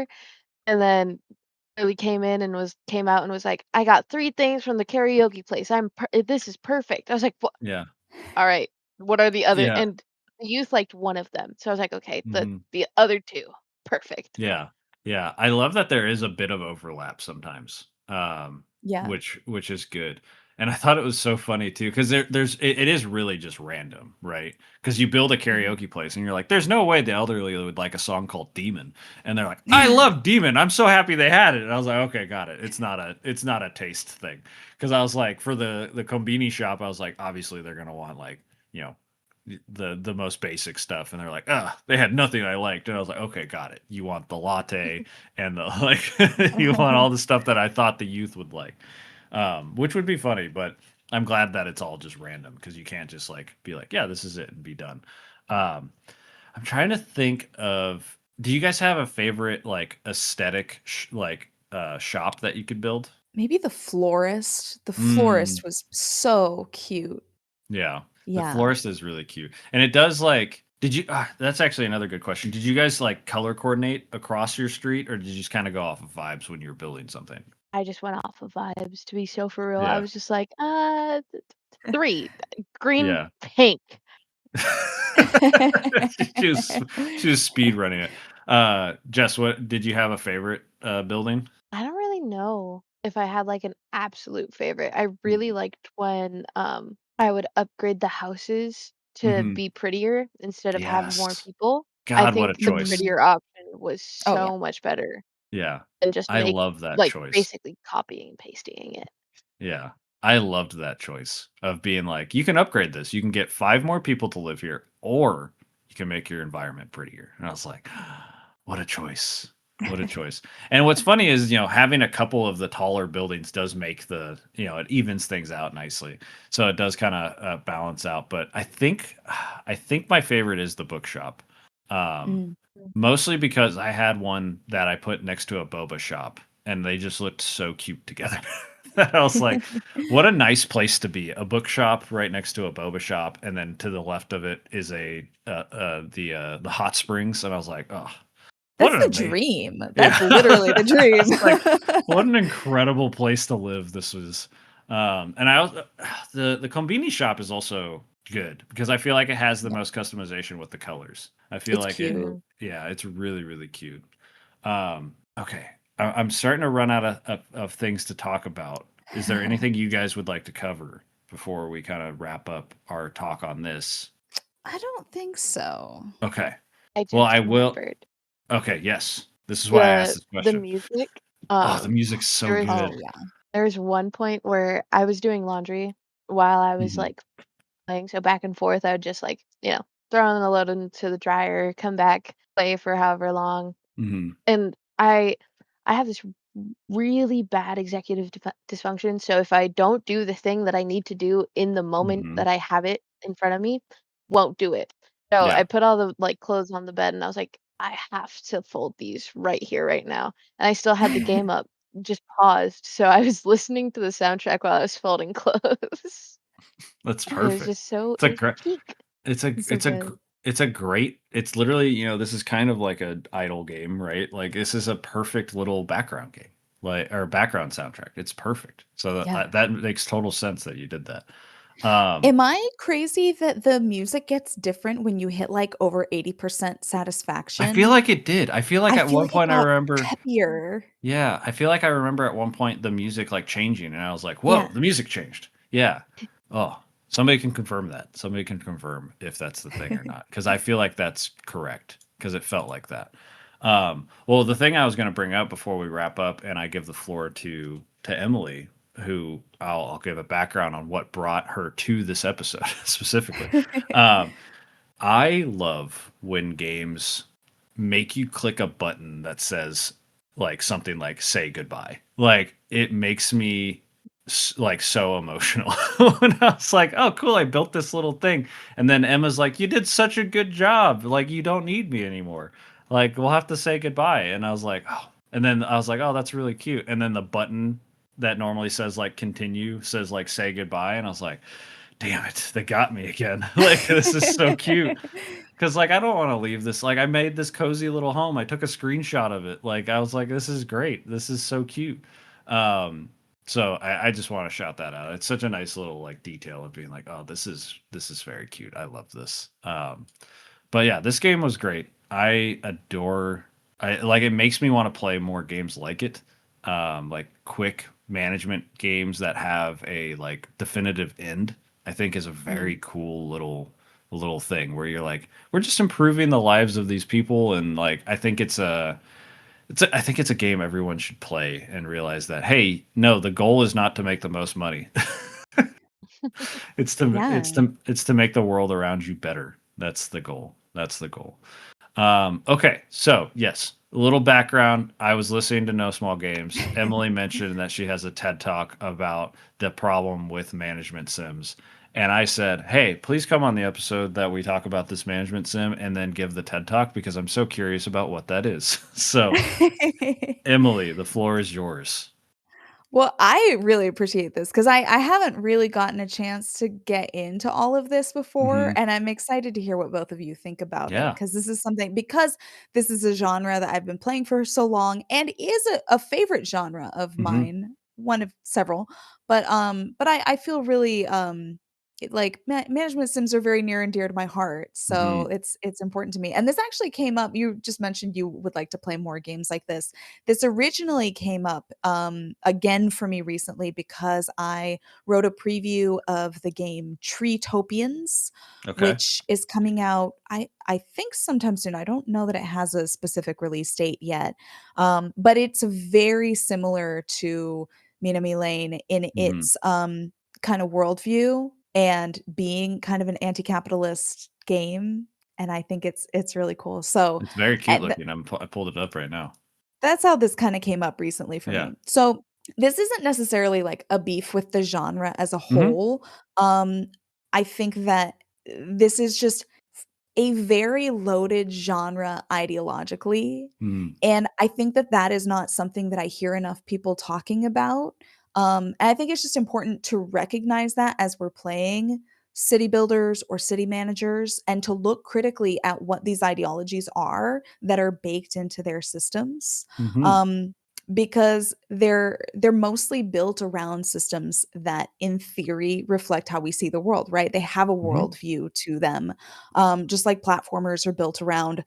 and then Billy came out and was like, I got 3 things from the karaoke place. This is perfect. I was like, what? Yeah. All right. What are the other? Yeah. And the youth liked 1 of them. So I was like, okay, Mhm. the other 2, perfect. Yeah. Yeah. I love that there is a bit of overlap sometimes. Yeah. Which is good. And I thought it was so funny too, because it is really just random, right? Because you build a karaoke place and you're like, there's no way the elderly would like a song called Demon. And they're like, I love Demon. I'm so happy they had it. And I was like, okay, got it. It's not a taste thing. Because I was like, for the Combini shop, I was like, obviously they're gonna want like, the most basic stuff, and they're like, they had nothing I liked. And I was like, okay, got it. You want the latte and the like you want all the stuff that I thought the youth would like, which would be funny. But I'm glad that it's all just random, because you can't just like be like, yeah, this is it, and be done. I'm trying to think of, do you guys have a favorite like aesthetic shop that you could build? Maybe the florist. The florist was so cute. Yeah. The Yeah. florist is really cute. And it does like, that's actually another good question. Did you guys like color coordinate across your street, or did you just kind of go off of vibes when you were building something? I just went off of vibes, to be so for real. I Yeah. was just like, 3 green, Yeah. pink. She was speed running it. Jess, what did you have a favorite building? I don't really know if I had like an absolute favorite. I really liked when I would upgrade the houses to Mhm. be prettier instead of have more Yes. people. I God, what a think the choice. prettier option was Oh, yeah. so much better Yeah. than just I love that like choice. basically copying and pasting it. Yeah. I loved that choice of being like, you can upgrade this. You can get 5 more people to live here, or you can make your environment prettier. And I was like, what a choice. What a choice. And what's funny is, having a couple of the taller buildings does make it evens things out nicely. So it does kind of balance out. But I think my favorite is the bookshop. Mostly because I had one that I put next to a boba shop, and they just looked so cute together. I was like, what a nice place to be. A bookshop right next to a boba shop, and then to the left of it is the hot springs. And I was like, oh, That's the dream. That's Yeah. literally the dream. Like, what an incredible place to live this was. And I also the Combini shop is also good because I feel like it has the Yeah. most customization with the colors. I feel It's like it, cute. Mhm. yeah, it's really really cute. Okay, I'm starting to run out of things to talk about. Is there anything you guys would like to cover before we kind of wrap up our talk on this? I don't think so. Okay, I well I just will. remembered Okay, yes, this is why I asked the this the question. music. Oh, the music's so There was Oh, good. yeah. there was one point where I was doing laundry while I was Hmm. like playing, so back and forth. I would just like throw in the load into the dryer, come back, play for however long, Hmm. and I have this really bad executive dysfunction. So if I don't do the thing that I need to do in the moment Hmm. that I have it in front of me, won't do it. So I Yeah, put all the like clothes on the bed and I was like, I have to fold these right here, right now. And I still had the game up, just paused. So I was listening to the soundtrack while I was folding clothes. that's And it was perfect. just so It's it a was great. peak. It's a It's so it's a good. it's a great. It's literally, this is kind of like a idle game, right? Like this is a perfect little background game, like, or background soundtrack. It's perfect. So Yeah. that makes total sense that you did that. Um, Am I crazy that the music gets different when you hit, like, over 80% I feel satisfaction? like it did. I feel like I at feel one like it point I got remember. peppier. Yeah, I feel like I remember at one point the music like changing, and I was like, "Whoa, Yeah. the music changed." Yeah. Oh, somebody can confirm that. Somebody can confirm if that's the thing or not, because I feel like that's correct because it felt like that. Well, the thing I was going to bring up before we wrap up, and I give the floor to Emily, who I'll give a background on what brought her to this episode specifically. Um, I love when games make you click a button that says like something like say goodbye. Like it makes me like so emotional when I was like, "Oh, cool, I built this little thing." And then Emma's like, "You did such a good job. Like you don't need me anymore. Like we'll have to say goodbye." And I was like, "Oh." And then I was like, "Oh, that's really cute." And then the button that normally says like continue says like say goodbye, and I was like, "Damn it, they got me again." Like this is so cute. Cause like I don't want to leave this. Like I made this cozy little home. I took a screenshot of it. Like I was like, this is great. This is so cute. Um, so I just want to shout that out. It's such a nice little like detail of being like, oh, this is very cute. I love this. But yeah, this game was great. I adore. I like it. Makes me want to play more games like it. Like quick management games that have a like definitive end. I think is a very Mm. cool little thing where you're like, we're just improving the lives of these people, and like I think I think it's a game everyone should play and realize that hey, no, the goal is not to make the most money. Yeah. It's to make the world around you better. That's the goal. That's the goal. Okay, so yes, a little background. I was listening to No Small Games. Emily mentioned that she has a TED talk about the problem with management sims. And I said, hey, please come on the episode that we talk about this management sim and then give the TED talk because I'm so curious about what that is. So, Emily, the floor is yours. Well, I really appreciate this because I haven't really gotten a chance to get into all of this before, Hmm. and I'm excited to hear what both of you think about it Yeah. because this is a genre that I've been playing for so long and is a favorite genre of Hmm. mine, one of several. But I feel really like management sims are very near and dear to my heart, so Hmm. it's important to me. And this actually came up. You just mentioned you would like to play more games like this. This originally came up again for me recently because I wrote a preview of the game Treetopians, Okay. which is coming out, I think sometime soon. I don't know that it has a specific release date yet, but it's very similar to Minami Lane in Hmm. its kind of worldview and being kind of an anti-capitalist game. And I think it's really cool. So, It's very cute and looking. I pulled it up right now. that's how this kinda came up recently for Yeah. me. So, this isn't necessarily, like, a beef with the genre as a Hmm. whole. Um, I think that this is just a very loaded genre ideologically, Hmm. and I think that that is not something that I hear enough people talking about. And I think it's just important to recognize that as we're playing city builders or city managers and to look critically at what these ideologies are that are baked into their systems. Hmm. Um, because they're mostly built around systems that in theory reflect how we see the world, right? They have a Mhm. worldview to them. Just like platformers are built around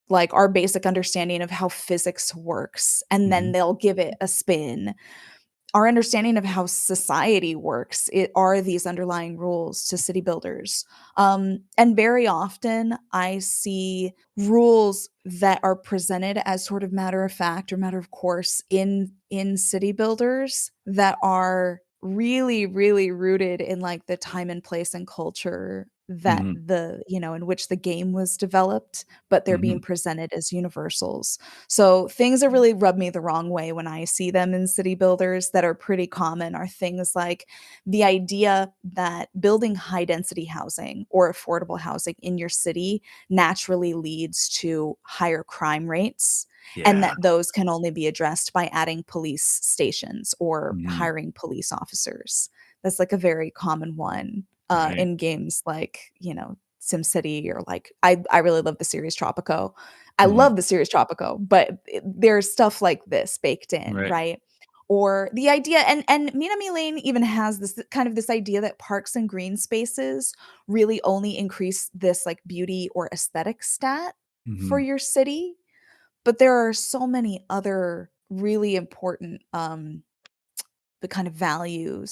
like our basic understanding of how physics works, and then Mhm. they'll give it a spin. Our understanding of how society works, it are these underlying rules to city builders. And very often I see rules that are presented as sort of matter of fact or matter of course in city builders that are really, really rooted in like the time and place and culture that Mhm. the, in which the game was developed, but they're being Mhm. presented as universals. So things that really rub me the wrong way when I see them in city builders that are pretty common are things like the idea that building high density housing or affordable housing in your city naturally leads to higher crime rates, and Yeah. that those can only be addressed by adding police stations or Mhm. hiring police officers. That's like a very common one Right. in games like, SimCity, or like I really love the series Tropico. I Mhm. love the series Tropico, but there's stuff like this baked in, Right. right? Or the idea, and Minami Lane even has this kind of this idea that parks and green spaces really only increase this like beauty or aesthetic stat for Mhm. your city, but there are so many other really important the kind of value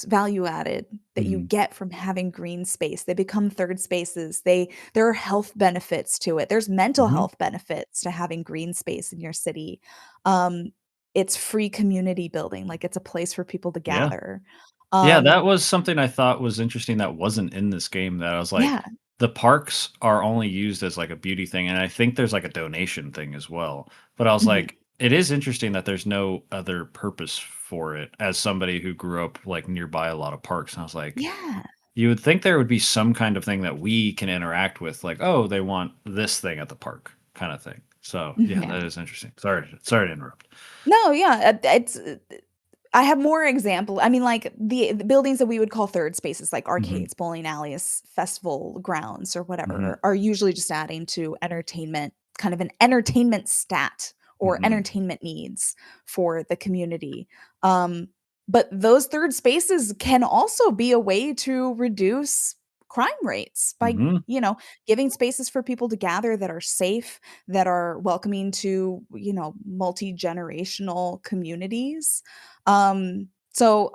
added that you Mhm. get from having green space. They become third spaces. There are health benefits to it. There's mental Mhm. health benefits to having green space in your city. Um, it's free community building, like it's a place for people to Yeah. gather. Yeah, that Um, was something I thought was interesting that wasn't in this game, that I was like, yeah. the parks are only used as, like, a beauty thing, and I think there's, like, a donation thing as well, but I was Mhm. like, it is interesting that there's no other purpose for it as somebody who grew up, like, nearby a lot of parks, and I was like, Yeah. you would think there would be some kind of thing that we can interact with, like, "Oh, they want this thing at the park," kinda thing. So, yeah, Mhm. that is interesting. Sorry to interrupt. No, yeah, it's I have more example. I mean, like the buildings that we would call third spaces, like Mhm. arcades, bowling alleys, festival grounds, or Mhm. whatever, are usually just adding to entertainment, kind of an entertainment stat or Mhm. entertainment needs for the community. Um, but those third spaces can also be a way to reduce crime rates by, Mhm. giving spaces for people to gather that are safe, that are welcoming to, multi-generational communities. So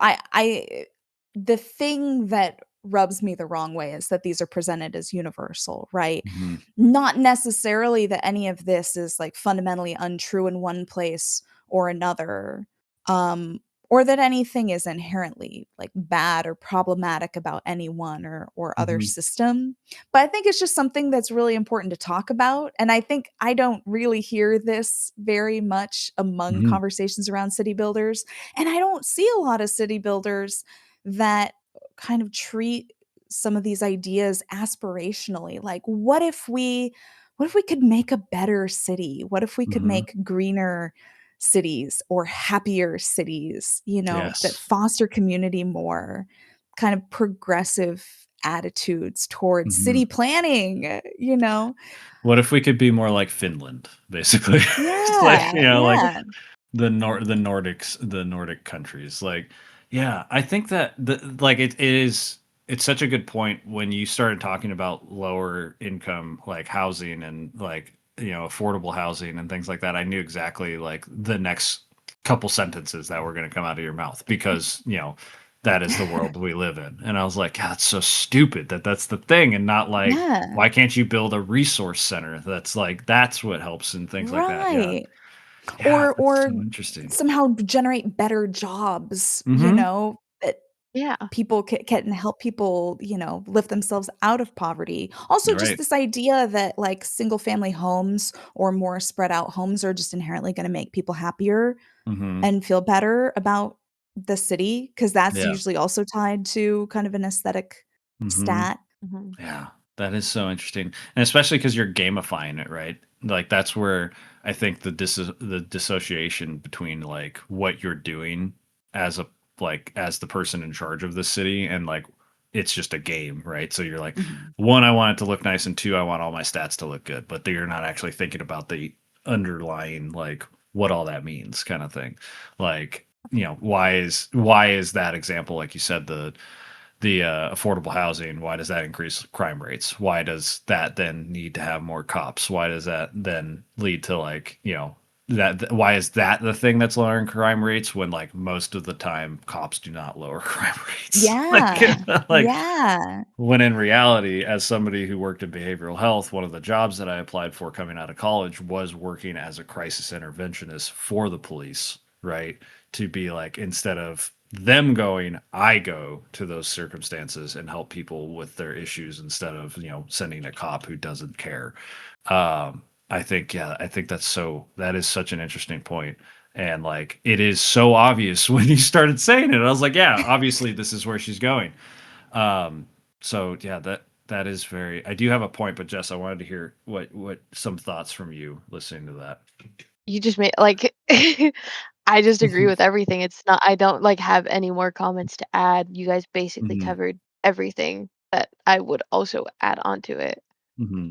the thing that rubs me the wrong way is that these are presented as universal, right? Mhm. Not necessarily that any of this is like fundamentally untrue in one place or another. Um, or that anything is inherently like bad or problematic about any one or other Mhm. system. But I think it's just something that's really important to talk about. And I think I don't really hear this very much among Mhm. conversations around city builders. And I don't see a lot of city builders that kind of treat some of these ideas aspirationally. Like, what if we could make a better city? What if we could Mhm. make greener cities or happier cities, that Yes. foster community more, kind of progressive attitudes towards Mhm. city planning? What if we could be more like Finland, basically? It's like, Yeah, like yeah. the Nordic countries. Like, yeah, I think that like it's such a good point when you started talking about lower income like housing and like, affordable housing and things like that. I knew exactly like the next couple sentences that were going to come out of your mouth because, that is the world we live in. And I was like, God, that's so stupid that that's the thing and not like, Yeah, why can't you build a resource center that's like that's what helps and things like that. Yeah. right. Yeah, that's Or so interesting. somehow generate better jobs, Mhm. that Yeah. people can help people, lift themselves out of poverty. Also, just Right. this idea that like single family homes or more spread out homes are just inherently going to make people happier Mhm. and feel better about the city, because that's Yeah. usually also tied to kind of an aesthetic Mhm. stat. Mhm. Yeah. That is so interesting. And especially because 'cause you're gamifying it, right? Like, that's where I think the dissociation between, like, what you're doing as a as the person in charge of the city and, like, it's just a game, right? So you're like, Mhm. 1, I want it to look nice, and 2, I want all my stats to look good, but you're not actually thinking about the underlying, like, what all that means, kind of thing. Like, why is that example, like you said, the affordable housing, why does that increase crime rates? Why does that then need to have more cops? Why does that then lead to, like, why is that the thing that's lowering crime rates when, like, most of the time cops do not lower crime rates? Yeah. Like Yeah. when in reality, as somebody who worked in behavioral health, one of the jobs that I applied for coming out of college was working as a crisis interventionist for the police, right? To be like, instead of them going, I go to those circumstances and help people with their issues instead of, sending a cop who doesn't care. I think that is such an interesting point. And like, it is so obvious when you started saying it. I was like, yeah, obviously this is where she's going. Um, so yeah, that is very. I do have a point, but Jess, I wanted to hear what some thoughts from you listening to that. You just made like I just agree with everything. It's not I don't like have any more comments to add. You guys basically Hmm. covered everything that I would also add on to it. Hmm.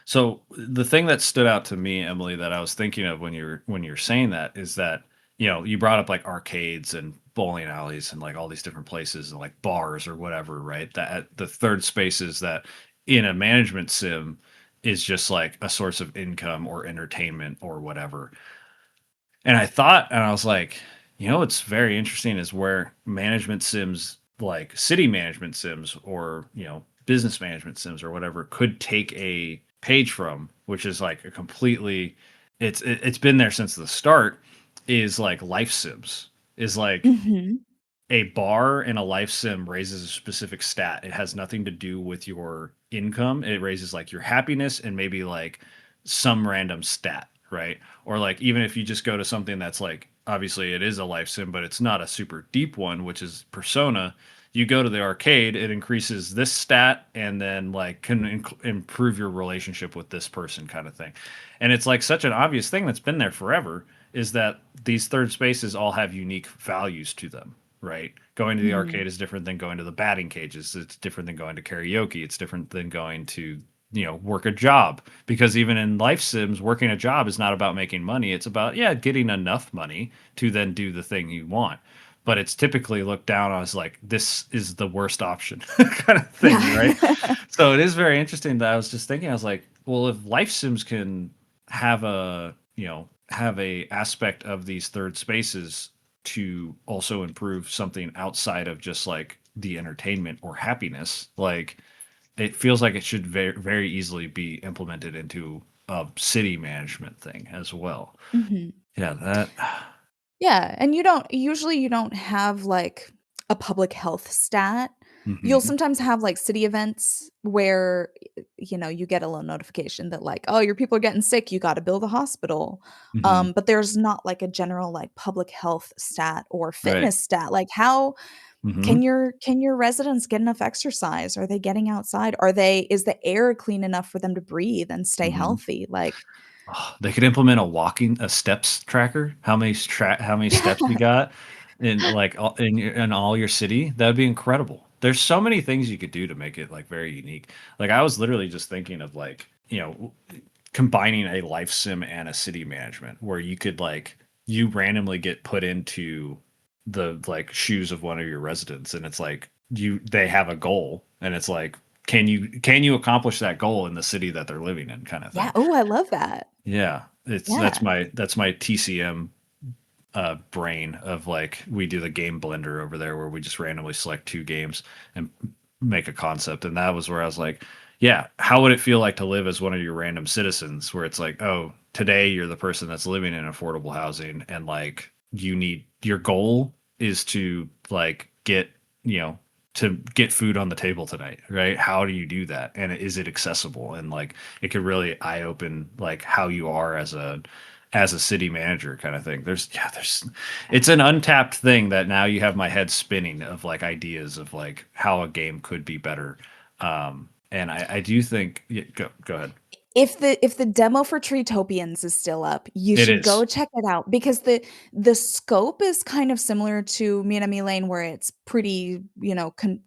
So the thing that stood out to me, Emily, that I was thinking of when you're saying that is that, you brought up like arcades and bowling alleys and like all these different places and like bars or whatever, right? That the third spaces that in a management sim is just like a source of income or entertainment or whatever. And I thought, and I was like, what's very interesting is where management sims, like city management sims or, business management sims or whatever, could take a page from, which is like a completely, it's been there since the start, is like life sims, is like Mhm. a bar in a life sim raises a specific stat. It has nothing to do with your income. It raises like your happiness and maybe like some random stat, right? Or like even if you just go to something that's like, obviously it is a life sim, but it's not a super deep one, which is Persona. You go to the arcade, it increases this stat and then like can improve your relationship with this person, kind of thing. And it's like such an obvious thing that's been there forever, is that these third spaces all have unique values to them, right? Going to the Mhm. arcade is different than going to the batting cages. It's different than going to karaoke. It's different than going to, work a job. Because even in life sims, working a job is not about making money. It's about, yeah, getting enough money to then do the thing you want. But it's typically looked down on as like, this is the worst option kind of thing, Yeah. right? So it is very interesting that I was just thinking, I was like, well, if life sims can have a aspect of these third spaces to also improve something outside of just like the entertainment or happiness, like it feels like it should very, very easily be implemented into a city management thing as well. Mhm. Yeah, that. Yeah, and you don't have, like, a public health stat. You'll Hmm. sometimes have, like, city events where, you get a little notification that, like, "Oh, your people are getting sick, you gotta build a hospital." Hmm. But there's not, like, a general, like, public health stat or Right. fitness stat. Like, how Hmm. can your residents get enough exercise? Are they getting outside? Is the air clean enough for them to breathe and stay Hmm. healthy? Like Oh, they could implement a steps tracker. How many steps you got in like in all your city? That'd be incredible. There's so many things you could do to make it like very unique. Like I was literally just thinking of like, combining a life sim and a city management where you could like you randomly get put into the like shoes of one of your residents, and it's like they have a goal, and it's like, can you accomplish that goal in the city that they're living in, kind of yeah, thing. oh, I love that. Yeah, it's Yeah. that's my TCM brain of like, we do the game blender over there where we just randomly select two games and make a concept. And that was where I was like, yeah, how would it feel like to live as one of your random citizens, where it's like, oh, today you're the person that's living in affordable housing, and like your goal is to like get food on the table tonight, right? How do you do that? And is it accessible? And like, it could really eye open like how you are as a city manager, kind of thing. It's an untapped thing that now you have my head spinning of like ideas of like how a game could be better. And I do think, yeah, go ahead. If the demo for Treetopians is still up, you It should go is. check it out because the scope is kind of similar to Minami Lane where it's pretty,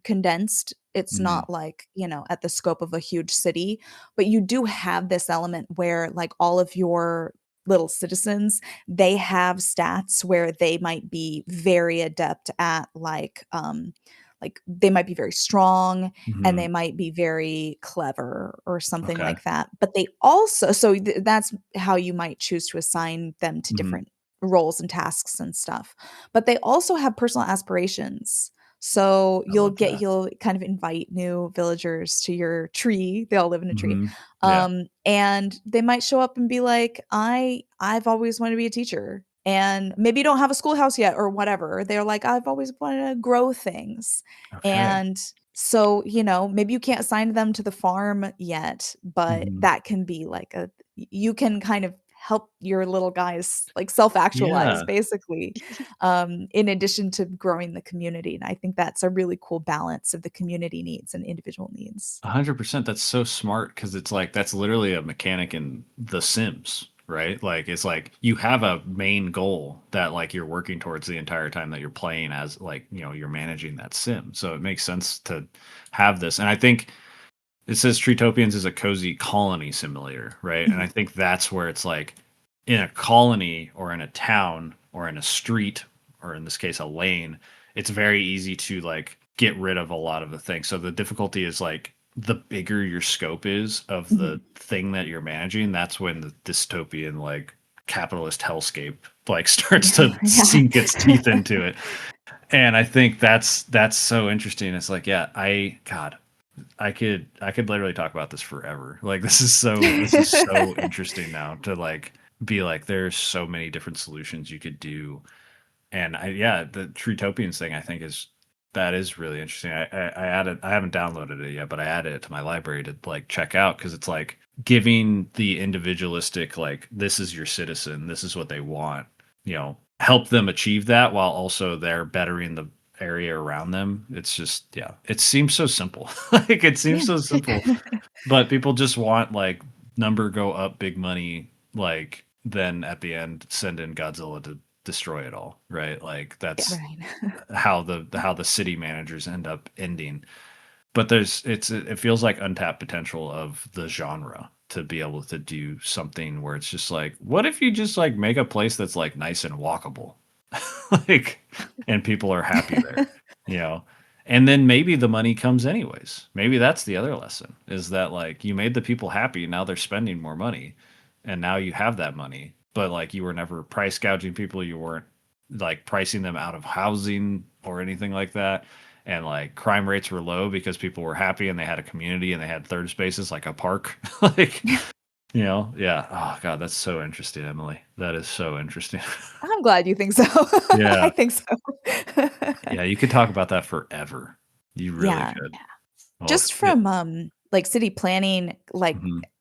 condensed. It's Mhm. not like, at the scope of a huge city, but you do have this element where like all of your little citizens, they have stats where they might be very adept at like they might be very strong and they might be very clever or something Okay. like that. But they also, so that's how you might choose to assign them to different roles and tasks and stuff. But they also have personal aspirations. So I love that. you'll kind of invite new villagers to your tree. They all live in a tree. Yeah. And they might show up and be like, I've always wanted to be a teacher. And maybe you don't have a schoolhouse yet or whatever. They're like, I've always wanted to grow things. Okay. And so, maybe you can't assign them to the farm yet, but that can be like you can kind of help your little guys like self-actualize Yeah. basically, in addition to growing the community. And I think that's a really cool balance of the community needs and individual needs. 100%. That's so smart because it's like that's literally a mechanic in The Sims, right? Like it's like you have a main goal that like you're working towards the entire time that you're playing as like, you're managing that sim. So it makes sense to have this. And I think it says Treetopians is a cozy colony simulator, right? And I think that's where it's like in a colony or in a town or in a street or in this case a lane, it's very easy to like get rid of a lot of the things. So the difficulty is like the bigger your scope is of the thing that you're managing, that's when the dystopian like capitalist hellscape like starts to sink its teeth into it. And I think that's so interesting. It's like, yeah, I could literally talk about this forever. Like this is so interesting now to like be like there's so many different solutions you could do. And the Treetopians thing I think that is really interesting. I added, I haven't downloaded it yet, but I added it to my library to like check out because it's like giving the individualistic like this is your citizen, this is what they want, help them achieve that while also they're bettering the area around them. It's just it seems so simple. Like it seems so simple, but people just want like number go up, big money, like then at the end send in Godzilla to destroy it all, right? Like that's how the city managers end up ending. But it feels like untapped potential of the genre to be able to do something where it's just like, what if you just like make a place that's like nice and walkable, like, and people are happy there, you know? And then maybe the money comes anyways. Maybe that's the other lesson is that like you made the people happy. Now they're spending more money and now you have that money, but like you were never price gouging people. You weren't like pricing them out of housing or anything like that. And like crime rates were low because people were happy and they had a community and they had third spaces like a park. Like, yeah. Oh God, that's so interesting, Emily. That is so interesting. I'm glad you think so. Yeah. I think so. Yeah, you could talk about that forever. You really could. Yeah. Well, Just from like city planning, like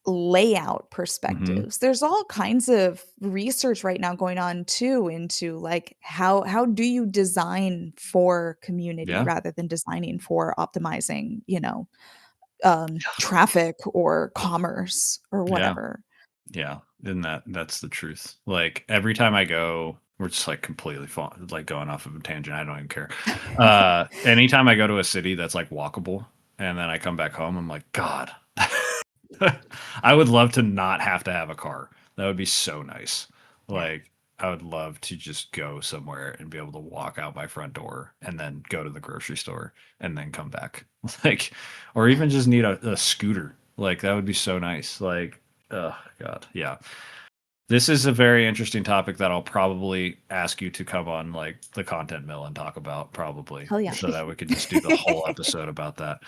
layout perspectives, there's all kinds of research right now going on too into like how do you design for community rather than designing for optimizing, traffic or commerce or whatever. Yeah, and that's the truth. Like every time I go, we're just like completely like going off of a tangent. I don't even care. Anytime I go to a city that's like walkable, and then I come back home, I'm like, God, I would love to not have to have a car. That would be so nice. Like I would love to just go somewhere and be able to walk out my front door and then go to the grocery store and then come back. Like, or even just need a scooter. Like that would be so nice. Like, oh God, yeah. This is a very interesting topic that I'll probably ask you to come on like the content mill and talk about probably. Hell yeah. So that we could just do the whole episode about that.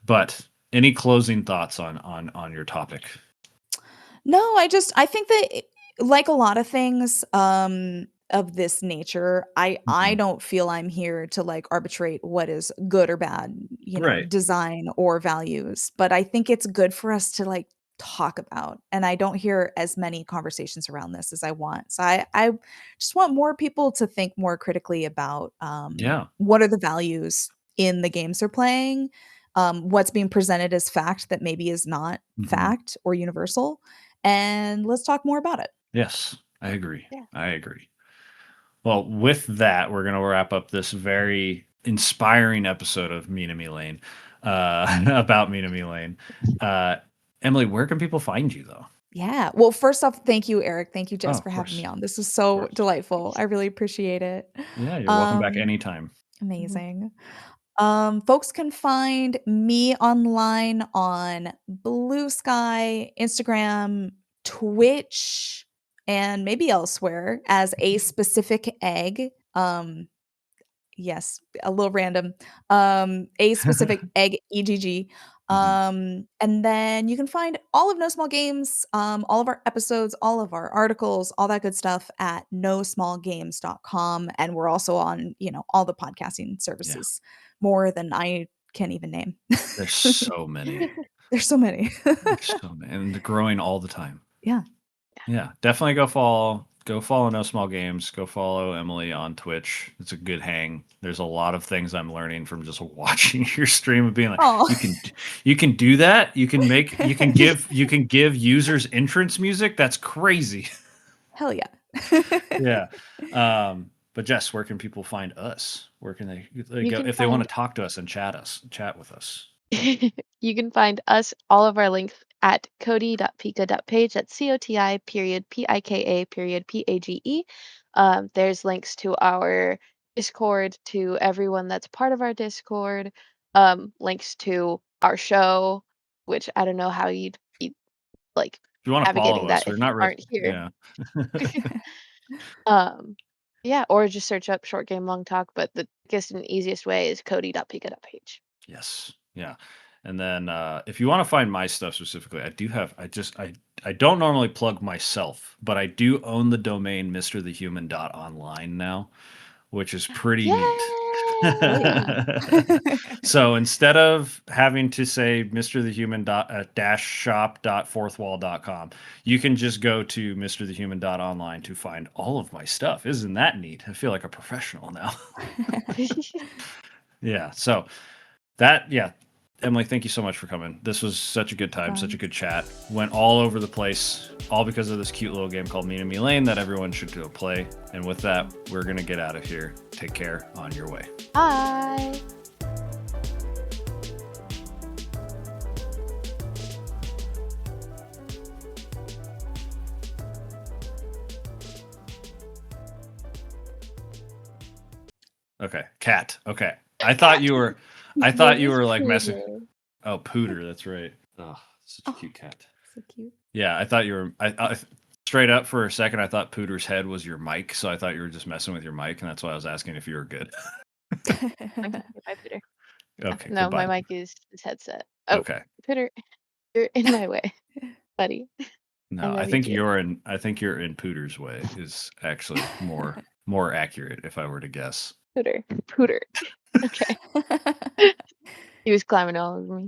But any closing thoughts on your topic? No, I think that like a lot of things of this nature, I don't feel I'm here to like arbitrate what is good or bad, Right. design or values, but I think it's good for us to like talk about. And I don't hear as many conversations around this as I want. So I just want more people to think more critically about what are the values in the games they're playing, what's being presented as fact that maybe is not fact or universal. And let's talk more about it. Yes, I agree. Yeah. I agree. Well, with that, we're going to wrap up this very inspiring episode of Minami Lane, about Minami Lane. Emily, where can people find you, though? Yeah. Well, first off, thank you, Eric. Thank you, Oh, Jess, of for having me course. on. This was Of so course. delightful. I really appreciate it. Yeah, you're welcome back Um, anytime. amazing. Folks can find me online on Bluesky, Instagram, Twitch, and maybe elsewhere as a specific egg. Yes, a little random. A specific egg EGG. Mhm. And then you can find all of No Small Games, all of our episodes, all of our articles, all that good stuff at nosmallgames.com. And we're also on, all the podcasting Yeah. services, more than I can even name. There's so many. There's so many. There's so many, and they're growing all the time. Yeah. Yeah, definitely go follow No Small Games. Go follow Emily on Twitch. It's a good hang. There's a lot of things I'm learning from just watching your stream and being like, Oh. you can do that. You can give users entrance music. That's crazy. Hell yeah. Yeah. But Jess, where can people find us? Where can they You go can if they want find to talk to us and chat with us? you can find us, all of our links at coti.pika.page. That's COTI.PIKA.PAGE. There's links to our Discord, to everyone that's part of our Discord, links to our show, which I don't know how you'd be like If you want to navigating follow us, that we're if you not really aren't here. yeah. Um, yeah, or just search up short game long talk, but the biggest and easiest way is coti.pika.page. Yes. Yeah. And then if you want to find my stuff specifically, I don't normally plug myself, but I do own the domain mrthehuman.online now, which is pretty neat. Hell yeah. Yay! So instead of having to say mrthehuman shop.fourthwall.com, you can just go to mrthehuman.online to find all of my stuff. Isn't that neat? I feel like a professional now. Yeah. So yeah, Emily, thank you so much for coming. This was such a good time, such a good chat. Went all over the place, all because of this cute little game called Minami Lane that everyone should go play. And with that, we're going to get out of here. Take care. On your way. Bye. Okay. Cat. Okay. I thought you were like messing. Pooter. Oh, Pooter. That's right. Oh, such a Oh. cute cat. So cute. Yeah. I thought you were, I straight up for a second, I thought Pooter's head was your mic. So I thought you were just messing with your mic. And that's why I was asking if you were good. Okay, bye, Pooter. Okay. No, Goodbye. my mic is headset. Oh, Okay. Pooter, you're in my way, buddy. No, love you too. I think you're in Pooter's way is actually more accurate if I were to guess. Pooter. Okay. He was climbing all over me.